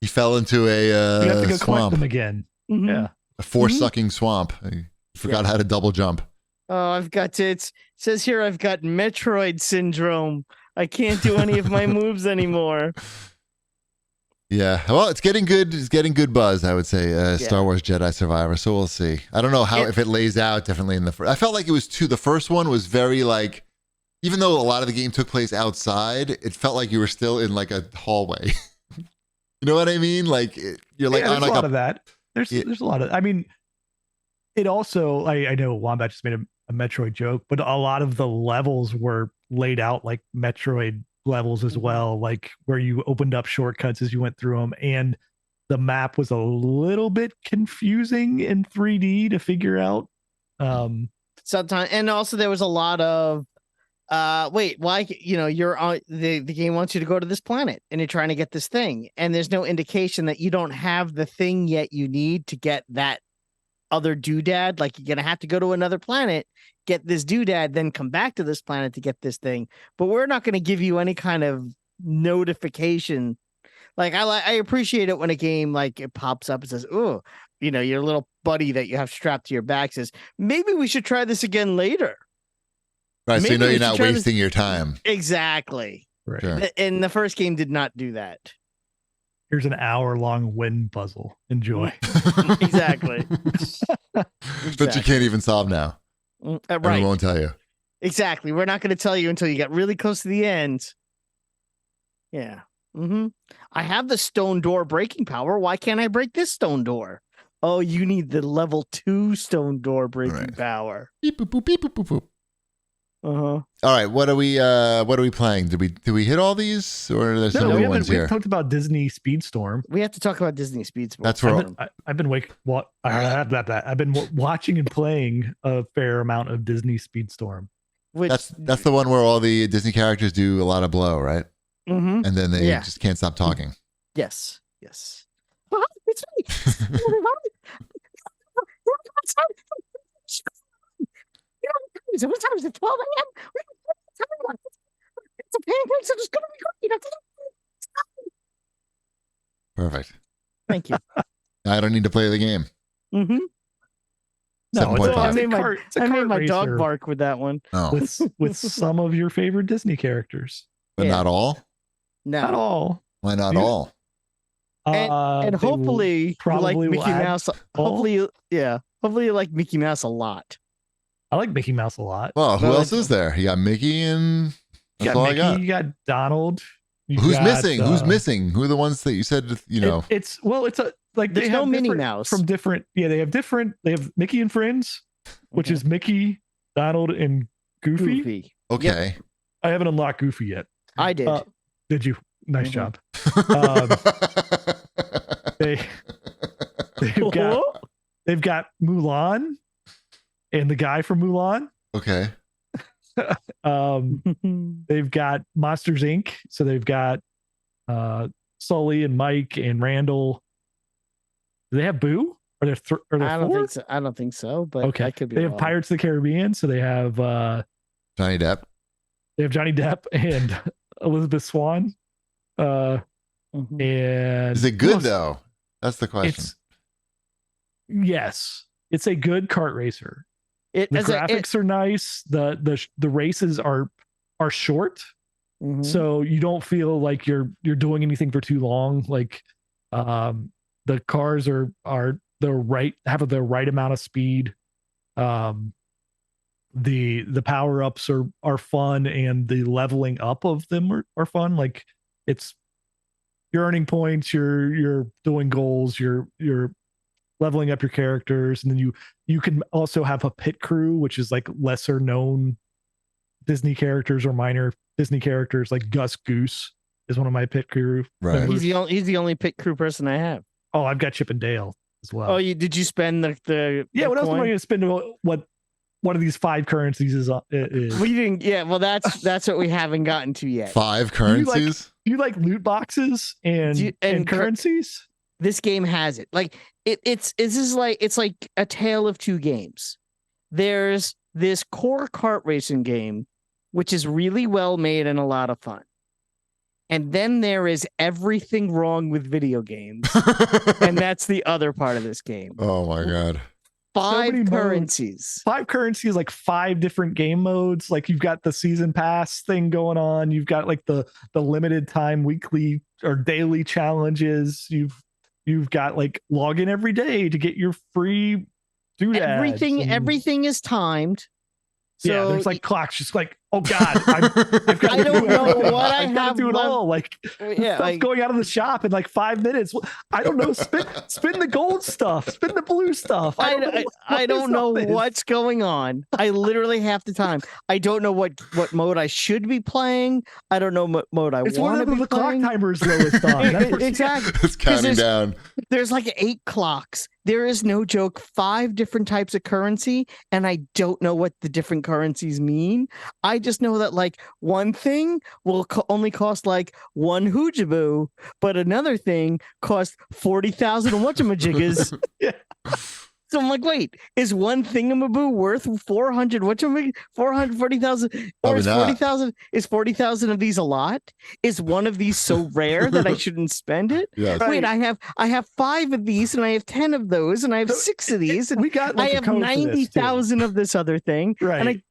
He fell into a you have to go swamp them again. Mm-hmm. Yeah. A force-sucking swamp. He forgot how to double jump. Oh, I've got to. It says here I've got Metroid syndrome. I can't do any of my moves anymore. Yeah, well, it's getting good. It's getting good buzz, I would say. Yeah. Star Wars Jedi Survivor. So we'll see. I don't know how if it lays out differently in the first. I felt like it was too. The first one was very like, even though a lot of the game took place outside, it felt like you were still in like a hallway. You know what I mean? Like you're like Yeah, on there's like a lot of that. There's a lot of. I mean, it also. I know Wombat just made a Metroid joke, but a lot of the levels were laid out like Metroid levels as well, like where you opened up shortcuts as you went through them, and the map was a little bit confusing in 3D to figure out. Sometimes, and also there was a lot of wait, why, you're on the game wants you to go to this planet and you're trying to get this thing, and there's no indication that you don't have the thing yet you need to get that other doodad. Like, you're gonna have to go to another planet, get this doodad, then come back to this planet to get this thing. But we're not going to give you any kind of notification. Like, I appreciate it when a game like it pops up and says, "Oh, your little buddy that you have strapped to your back says, maybe we should try this again later." right. So Maybe you know we you're should not try wasting your time. Exactly. Right. Sure. And the first game did not do that. Here's an hour-long wind puzzle. Enjoy. Exactly. That you can't even solve now. And we Right. won't tell you. Exactly. We're not going to tell you until you get really close to the end. Yeah. I have the stone door breaking power. Why can't I break this stone door? Oh, you need the level 2 stone door breaking Right. power. Beep, boop, boop, beep, boop, boop, boop. Uh-huh. All right, what are we playing? Did we hit all these, or are there some No, new we ones haven't here? talked about Disney Speedstorm. We have to talk about Disney Speedsport. That's where I've been watching and playing a fair amount of Disney Speedstorm. Which, that's the one where all the Disney characters do a lot of blow, right? Mhm. And then they Yeah. just can't stop talking. Yes. Oh, it's me. What time is it? 12 a.m. It's a pancakes are just gonna be great. Perfect. Thank you. I don't need to play the game. Mm-hmm. No, it's 7.5. I a made my, cart- it's a I made cart my dog racer bark with that one. Oh, with some of your favorite Disney characters. but Yeah. not all. No. Not all. Why not You- all? And they will hopefully you like probably will Mickey add Mouse. all. Hopefully you like Mickey Mouse a lot. I like Mickey Mouse a lot. Well, who Well, else is there? You got Mickey, and You that's got all Mickey, I got. you got Donald. you Who's got, missing? Who's missing? Who are the ones that you said? It's a like There's they no have Minnie different- Mouse. from different. Yeah, they have Mickey and Friends, which Okay. is Mickey, Donald, and Goofy. Okay. I haven't unlocked Goofy yet. I did. Did you? Nice Mhm. job. They've got Mulan and the guy from Mulan. Okay. They've got Monsters Inc. So they've got Sully and Mike and Randall. Do they have Boo? Are there I don't four? think so. I don't think so, but Okay. I could be They have wrong. Pirates of the Caribbean. So they have Johnny Depp. Johnny Depp and Elizabeth Swan. Mhm. And Is it who good else? though? That's the question. Yes, it's a good kart racer. The As a- graphics are nice. The races are short, Mhm. so you don't feel like you're doing anything for too long. Like the cars are the right have the right amount of speed. The power ups are fun, and the leveling up of them are fun. Like you're earning points, you're doing goals, you're leveling up your characters, and then you can also have a pit crew, which is like lesser known Disney characters or minor Disney characters. Like Gus Goose is one of my pit crew Right. members. he's the only pit crew person I have. Oh, I've got Chip and Dale as well. Oh, did you spend the yeah. the What else am I coin? going to spend? What one of these 5 currencies is? We didn't. Yeah, well, that's what we haven't gotten to yet. 5 currencies. Do you like loot boxes and and currencies? This game has it. Like it's like a tale of two games. There's this core kart racing game, which is really well made and a lot of fun. And then there is everything wrong with video games. And that's the other part of this game. Oh my god. five many modes. currencies. 5 currencies, like 5 different game modes. Like you've got the season pass thing going on. You've got like the limited time weekly or daily challenges. You've got like log in every day to get your free doodads. Everything is timed. So yeah, there's like clocks, just like, oh god, I've got I to don't do know everything. what I I've got have to do it left. all. Like Yeah, stuff going out of the shop in like 5 minutes. I don't know. Spin the gold stuff. Spin the blue stuff. I don't know what's going on. I literally half the time. I don't know what mode I should be playing. I don't know what mode I want to be playing. It's one of the clock timers lowest on. Exactly. It's counting down. There's like 8 clocks. There is no joke. 5 different types of currency, and I don't know what the different currencies mean. I just know that like one thing will only cost like 1 hoojaboo, but another thing costs 40,000 whatchamajiggas. Yeah. So I'm like, wait, is one thingamaboo worth 440,000? Or is 40,000? Is 40,000 of these a lot? Is one of these so rare that I shouldn't spend it? Yes. Wait, I have 5 of these, and I have 10 of those, and I have 6 of these, and we got like I have 90,000 of this other thing, right? And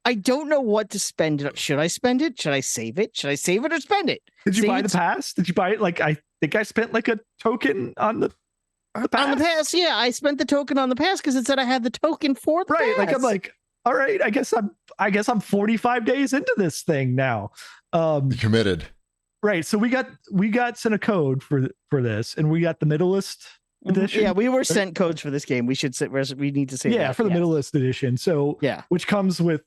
I don't know what to spend it. Should I spend it? Should I save it? Should I save it or spend it? Did you buy the pass? Did you buy it? Like I think I spent like a token on the pass. On the pass, yeah, I spent the token on the pass because it said I had the token for the pass. Like I'm like, all right, I guess I'm 45 days into this thing now. Committed. Right. So we got sent a code for this, and we got the middleist edition. Yeah, we were sent codes for this game. We need to say that. For the middleist edition. So yeah, which comes with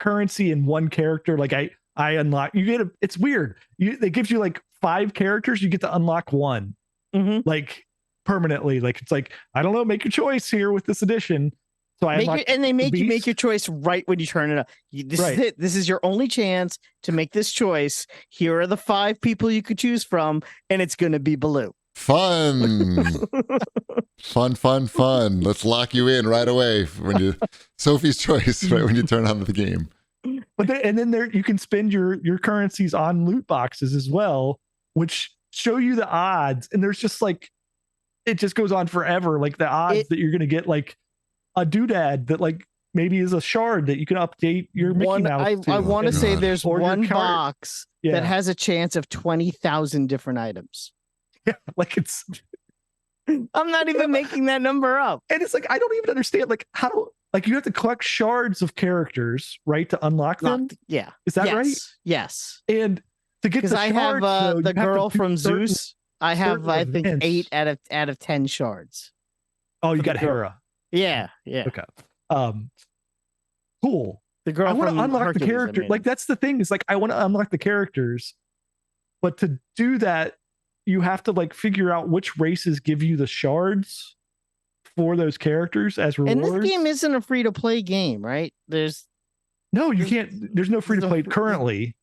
currency in one character. Like I unlock. It's weird. It gives you like 5 characters. You get to unlock one. Mm-hmm. Like permanently. Like it's like, I don't know, make your choice here with this edition. So they make you make your choice right when you turn it up. This is it. This is your only chance to make this choice. Here are the 5 people you could choose from, and it's going to be Baloo. Fun. Fun. Let's lock you in right away when Sophie's choice, right when you turn on the game. But then you can spend your currencies on loot boxes as well, which show you the odds. And there's just like, it just goes on forever. Like the odds that you're going to get like a doodad that like maybe is a shard that you can update your Mickey Mouse to. I want to say there's one box that has a chance of 20,000 different items. Yeah, like it's. I'm not even making that number up. And it's like, I don't even understand like how, like you have to collect shards of characters, right, to unlock them. Yeah. Is that right? Yes. And to get the shards, I have the girl from Zeus. I have, I think, events. 8 out of 10 shards. Oh, you got Hera. Yeah. Okay. Cool. The girl. I want to unlock Hercules, the character. Like that's the thing. Is like I want to unlock the characters, but to do that, you have to like figure out which races give you the shards for those characters as rewards. And this game isn't a free to play game, right? You can't. There's no free to play currently.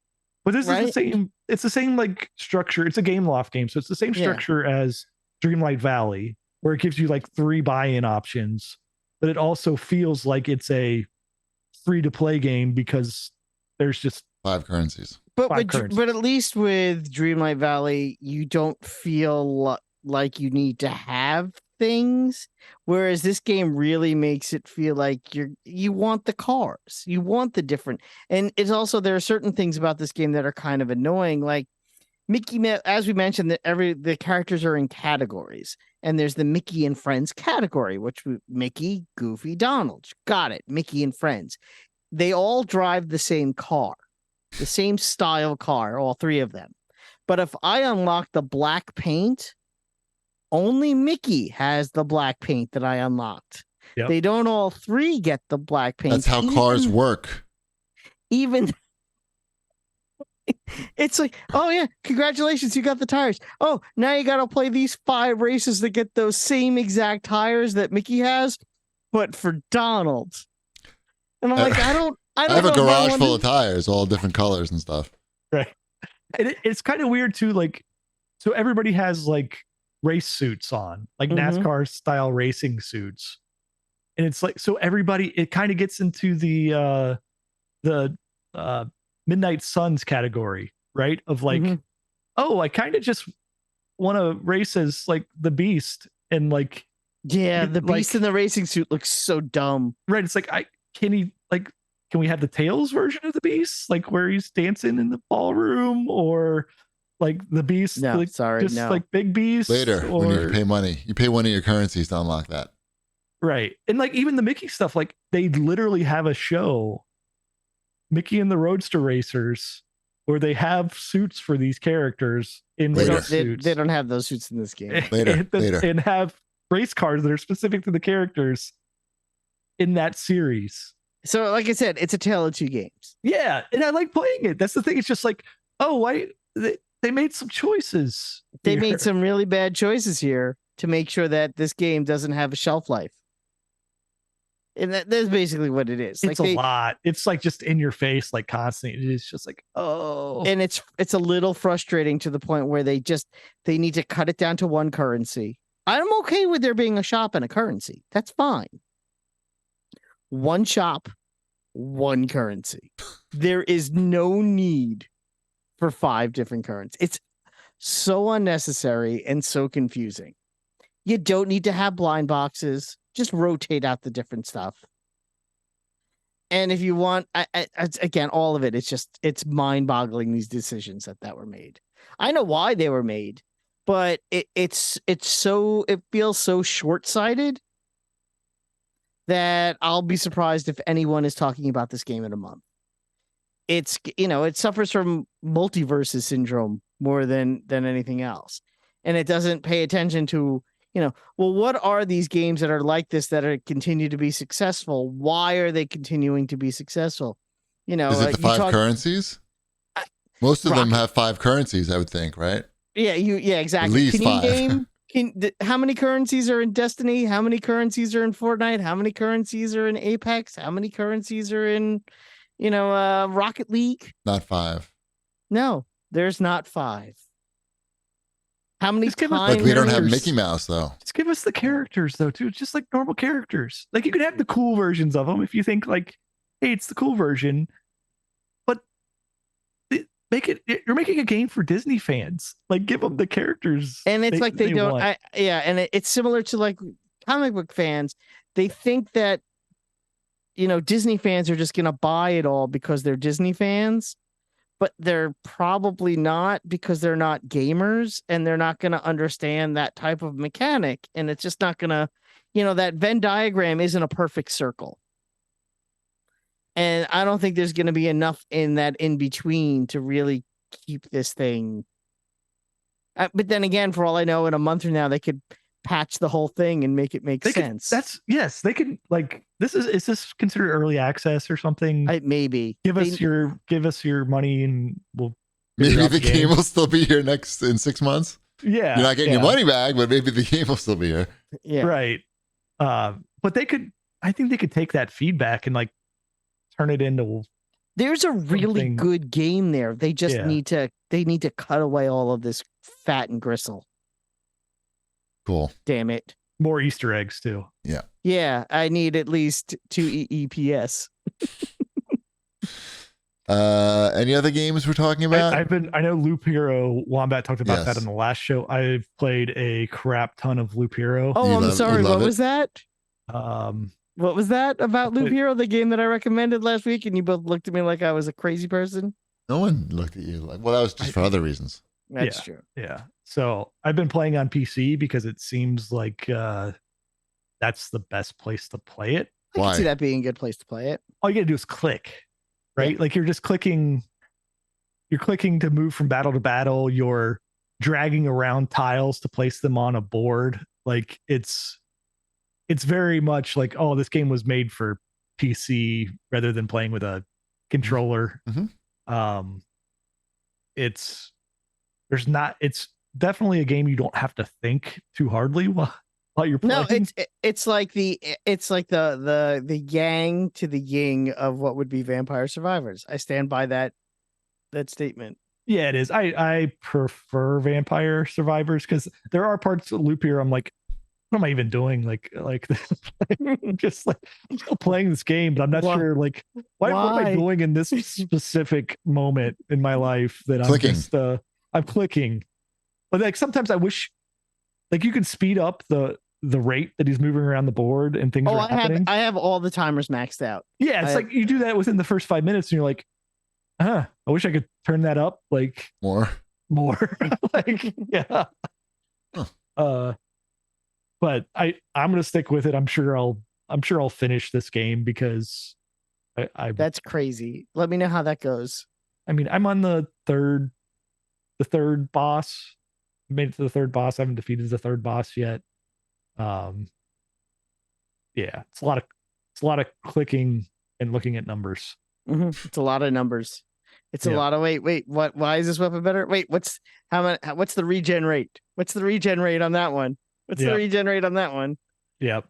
But this is the same. It's the same like structure. It's a game loft game, so it's the same structure as Dreamlight Valley, where it gives you like 3 buy-in options, but it also feels like it's a free to play game because there's just 5 currencies. But at least with Dreamlight Valley, you don't feel like you need to have things, whereas this game really makes it feel like you want the cars, you want the different, and it's also there are certain things about this game that are kind of annoying, like Mickey. As we mentioned, that the characters are in categories, and there's the Mickey and Friends category, Mickey, Goofy, Donald. Got it. Mickey and Friends. They all drive the same car, the same style car, all 3 of them. But if I unlock the black paint, only Mickey has the black paint that I unlocked. Yep. They don't all 3 get the black paint. That's how cars work. Even it's like, oh yeah, congratulations, you got the tires. Oh, now you got to play these 5 races to get those same exact tires that Mickey has, but for Donald. And I'm like, I don't I have a garage full of tires, all different colors and stuff. Right. And it's kind of weird too. Like, so everybody has like race suits on, like NASCAR style racing suits. And it's like, so everybody, it kind of gets into the Midnight Suns category, right? Of like, oh, I kind of just want to race as like the Beast and like Yeah, the Like- beast in the racing suit looks so dumb. Right. It's like, can we have the Tails version of the Beast? Like where he's dancing in the ballroom, or like the Beast, No, like, sorry, just no. like Big Beast Later, when you or pay money. You pay one of your currencies to unlock that. right. And like even the Mickey stuff, like they literally have a show, Mickey and the Roadster Racers, where they have suits for these characters in Later. race suits. They don't have those suits in this game. Later. And have race cars that are specific to the characters in that series. So, like I said, it's a tale of two games. Yeah, and I like playing it. That's the thing. It's just like, oh, why they made some choices. They here. made some really bad choices here to make sure that this game doesn't have a shelf life. And that's basically what it is. It's a lot. It's like just in your face, like constantly. It's just like, oh, And it's a little frustrating to the point where they need to cut it down to one currency. I'm okay with there being a shop and a currency. That's fine. One shop, one currency. There is no need for 5 different currencies. It's so unnecessary and so confusing. You don't need to have blind boxes. Just rotate out the different stuff. And if you want, again, all of it, it's mind-boggling, these decisions that were made. I know why they were made, but it feels so short-sighted that I'll be surprised if anyone is talking about this game in a month. It's, it suffers from multiverses syndrome more than anything else. And it doesn't pay attention to, well, what are these games that are like this that are continue to be successful? Why are they continuing to be successful? Is it the 5 currencies? Most of them have 5 currencies, I would think, right? Yeah, exactly. At least 5. How many currencies are in Destiny? How many currencies are in Fortnite? How many currencies are in Apex? How many currencies are in, Rocket League? Not 5. No, there's not 5. How many times? Like we don't have Mickey Mouse though. Just give us the characters though, too. Just like normal characters. Like you could have the cool versions of them if you think like, hey, it's the cool version. But you're making a game for Disney fans. Like give them the characters. And it's like they don't. want. It's similar to like comic book fans. They think that Disney fans are just gonna buy it all because they're Disney fans. But they're probably not, because they're not gamers and they're not going to understand that type of mechanic. And it's just not going to, that Venn diagram isn't a perfect circle. And I don't think there's going to be enough in that in between to really keep this thing. But then again, for all I know, in a month from now, they could patch the whole thing and make it make sense. They can like, is this considered early access or something? Maybe give us your money and we'll maybe the game will still be here in 6 months. Yeah, you're not getting your money back, but maybe the game will still be here. Yeah, right. But I think they could take that feedback and like turn it into. There's a really good game there. They just need to cut away all of this fat and gristle. Cool. Damn it. More Easter eggs too. Yeah. Yeah, I need at least 2 EPS. Any other games we're talking about? I know Loop Hero, Wombat talked about that in the last show. I've played a crap ton of Loop Hero. Oh, I'm sorry. What was that? What was that about Loop Hero, the game that I recommended last week, and you both looked at me like I was a crazy person? No one looked at you like, well, that was just for other reasons. That's true. Yeah. So I've been playing on PC because it seems like that's the best place to play it. I can see that being a good place to play it. All you gotta do is click, right? Yeah. Like you're just clicking. You're clicking to move from battle to battle. You're dragging around tiles to place them on a board. Like it's very much like, oh, this game was made for PC rather than playing with a controller. Mm-hmm. It's definitely a game you don't have to think too hardly while you're playing. No, it's like the yang to the yin of what would be Vampire Survivors. I stand by that statement. Yeah, it is. I prefer Vampire Survivors because there are parts of Loop here I'm like, what am I even doing? Like just like I'm still playing this game, but I'm not sure like what am I doing in this specific moment in my life that I'm clicking. But like sometimes I wish like you could speed up the the rate that he's moving around the board and things Oh, are happening. I have all the timers maxed out. Yeah, it's like you do that within the first 5 minutes, and you're like, I wish I could turn that up like More. like, yeah. Huh. But I'm gonna stick with it. I'm sure I'll finish this game because That's crazy. Let me know how that goes. I mean, I'm on the third boss. Made it to the third boss. I haven't defeated the third boss yet. Yeah, it's a lot of clicking and looking at numbers. It's a lot of numbers. It's a lot of wait. What? Why is this weapon better? Wait, what's the regen rate? What's the regen rate on that one? What's the regen rate on that one? Yep.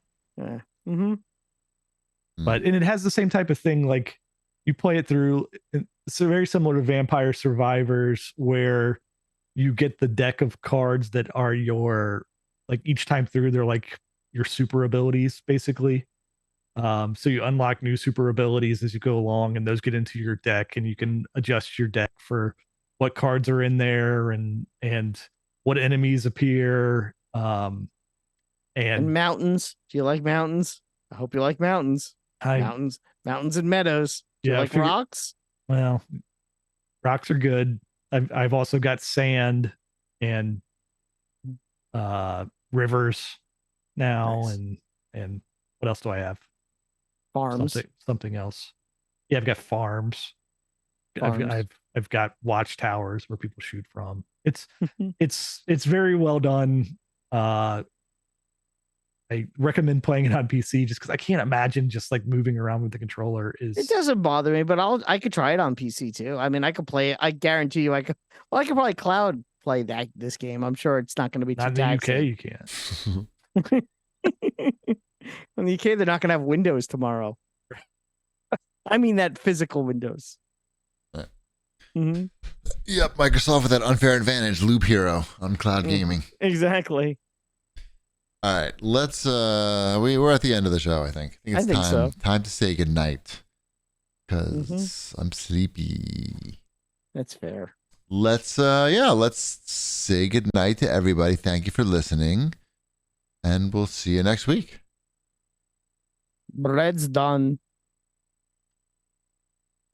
But and it has the same type of thing. Like you play it through. It's very similar to Vampire Survivors, where you get the deck of cards that are your, like, each time through, they're like your super abilities, basically. So you unlock new super abilities as you go along, and those get into your deck, and you can adjust your deck for what cards are in there and what enemies appear. And mountains. Do you like mountains? I hope you like mountains. Mountains and meadows. Do you like rocks? Well, rocks are good. I've also got sand and rivers now. Nice. And what else do I have? Farms. Something else. Yeah, I've got farms. I've got watchtowers where people shoot from. It's very well done. I recommend playing it on PC just because I can't imagine just like moving around with the controller. It doesn't bother me, but I could try it on PC too. I mean, I could play it. I guarantee you, I could probably cloud play this game. I'm sure it's not going to be too taxing. In the UK, you can't. In the UK, they're not going to have Windows tomorrow. I mean that physical Windows. Yep, Microsoft with that unfair advantage, Loop Hero on cloud gaming. Exactly. All right, let's we're at the end of the show, I think. I think it's time to say goodnight because I'm sleepy. That's fair. Let's say goodnight to everybody. Thank you for listening, and we'll see you next week. Bread's done.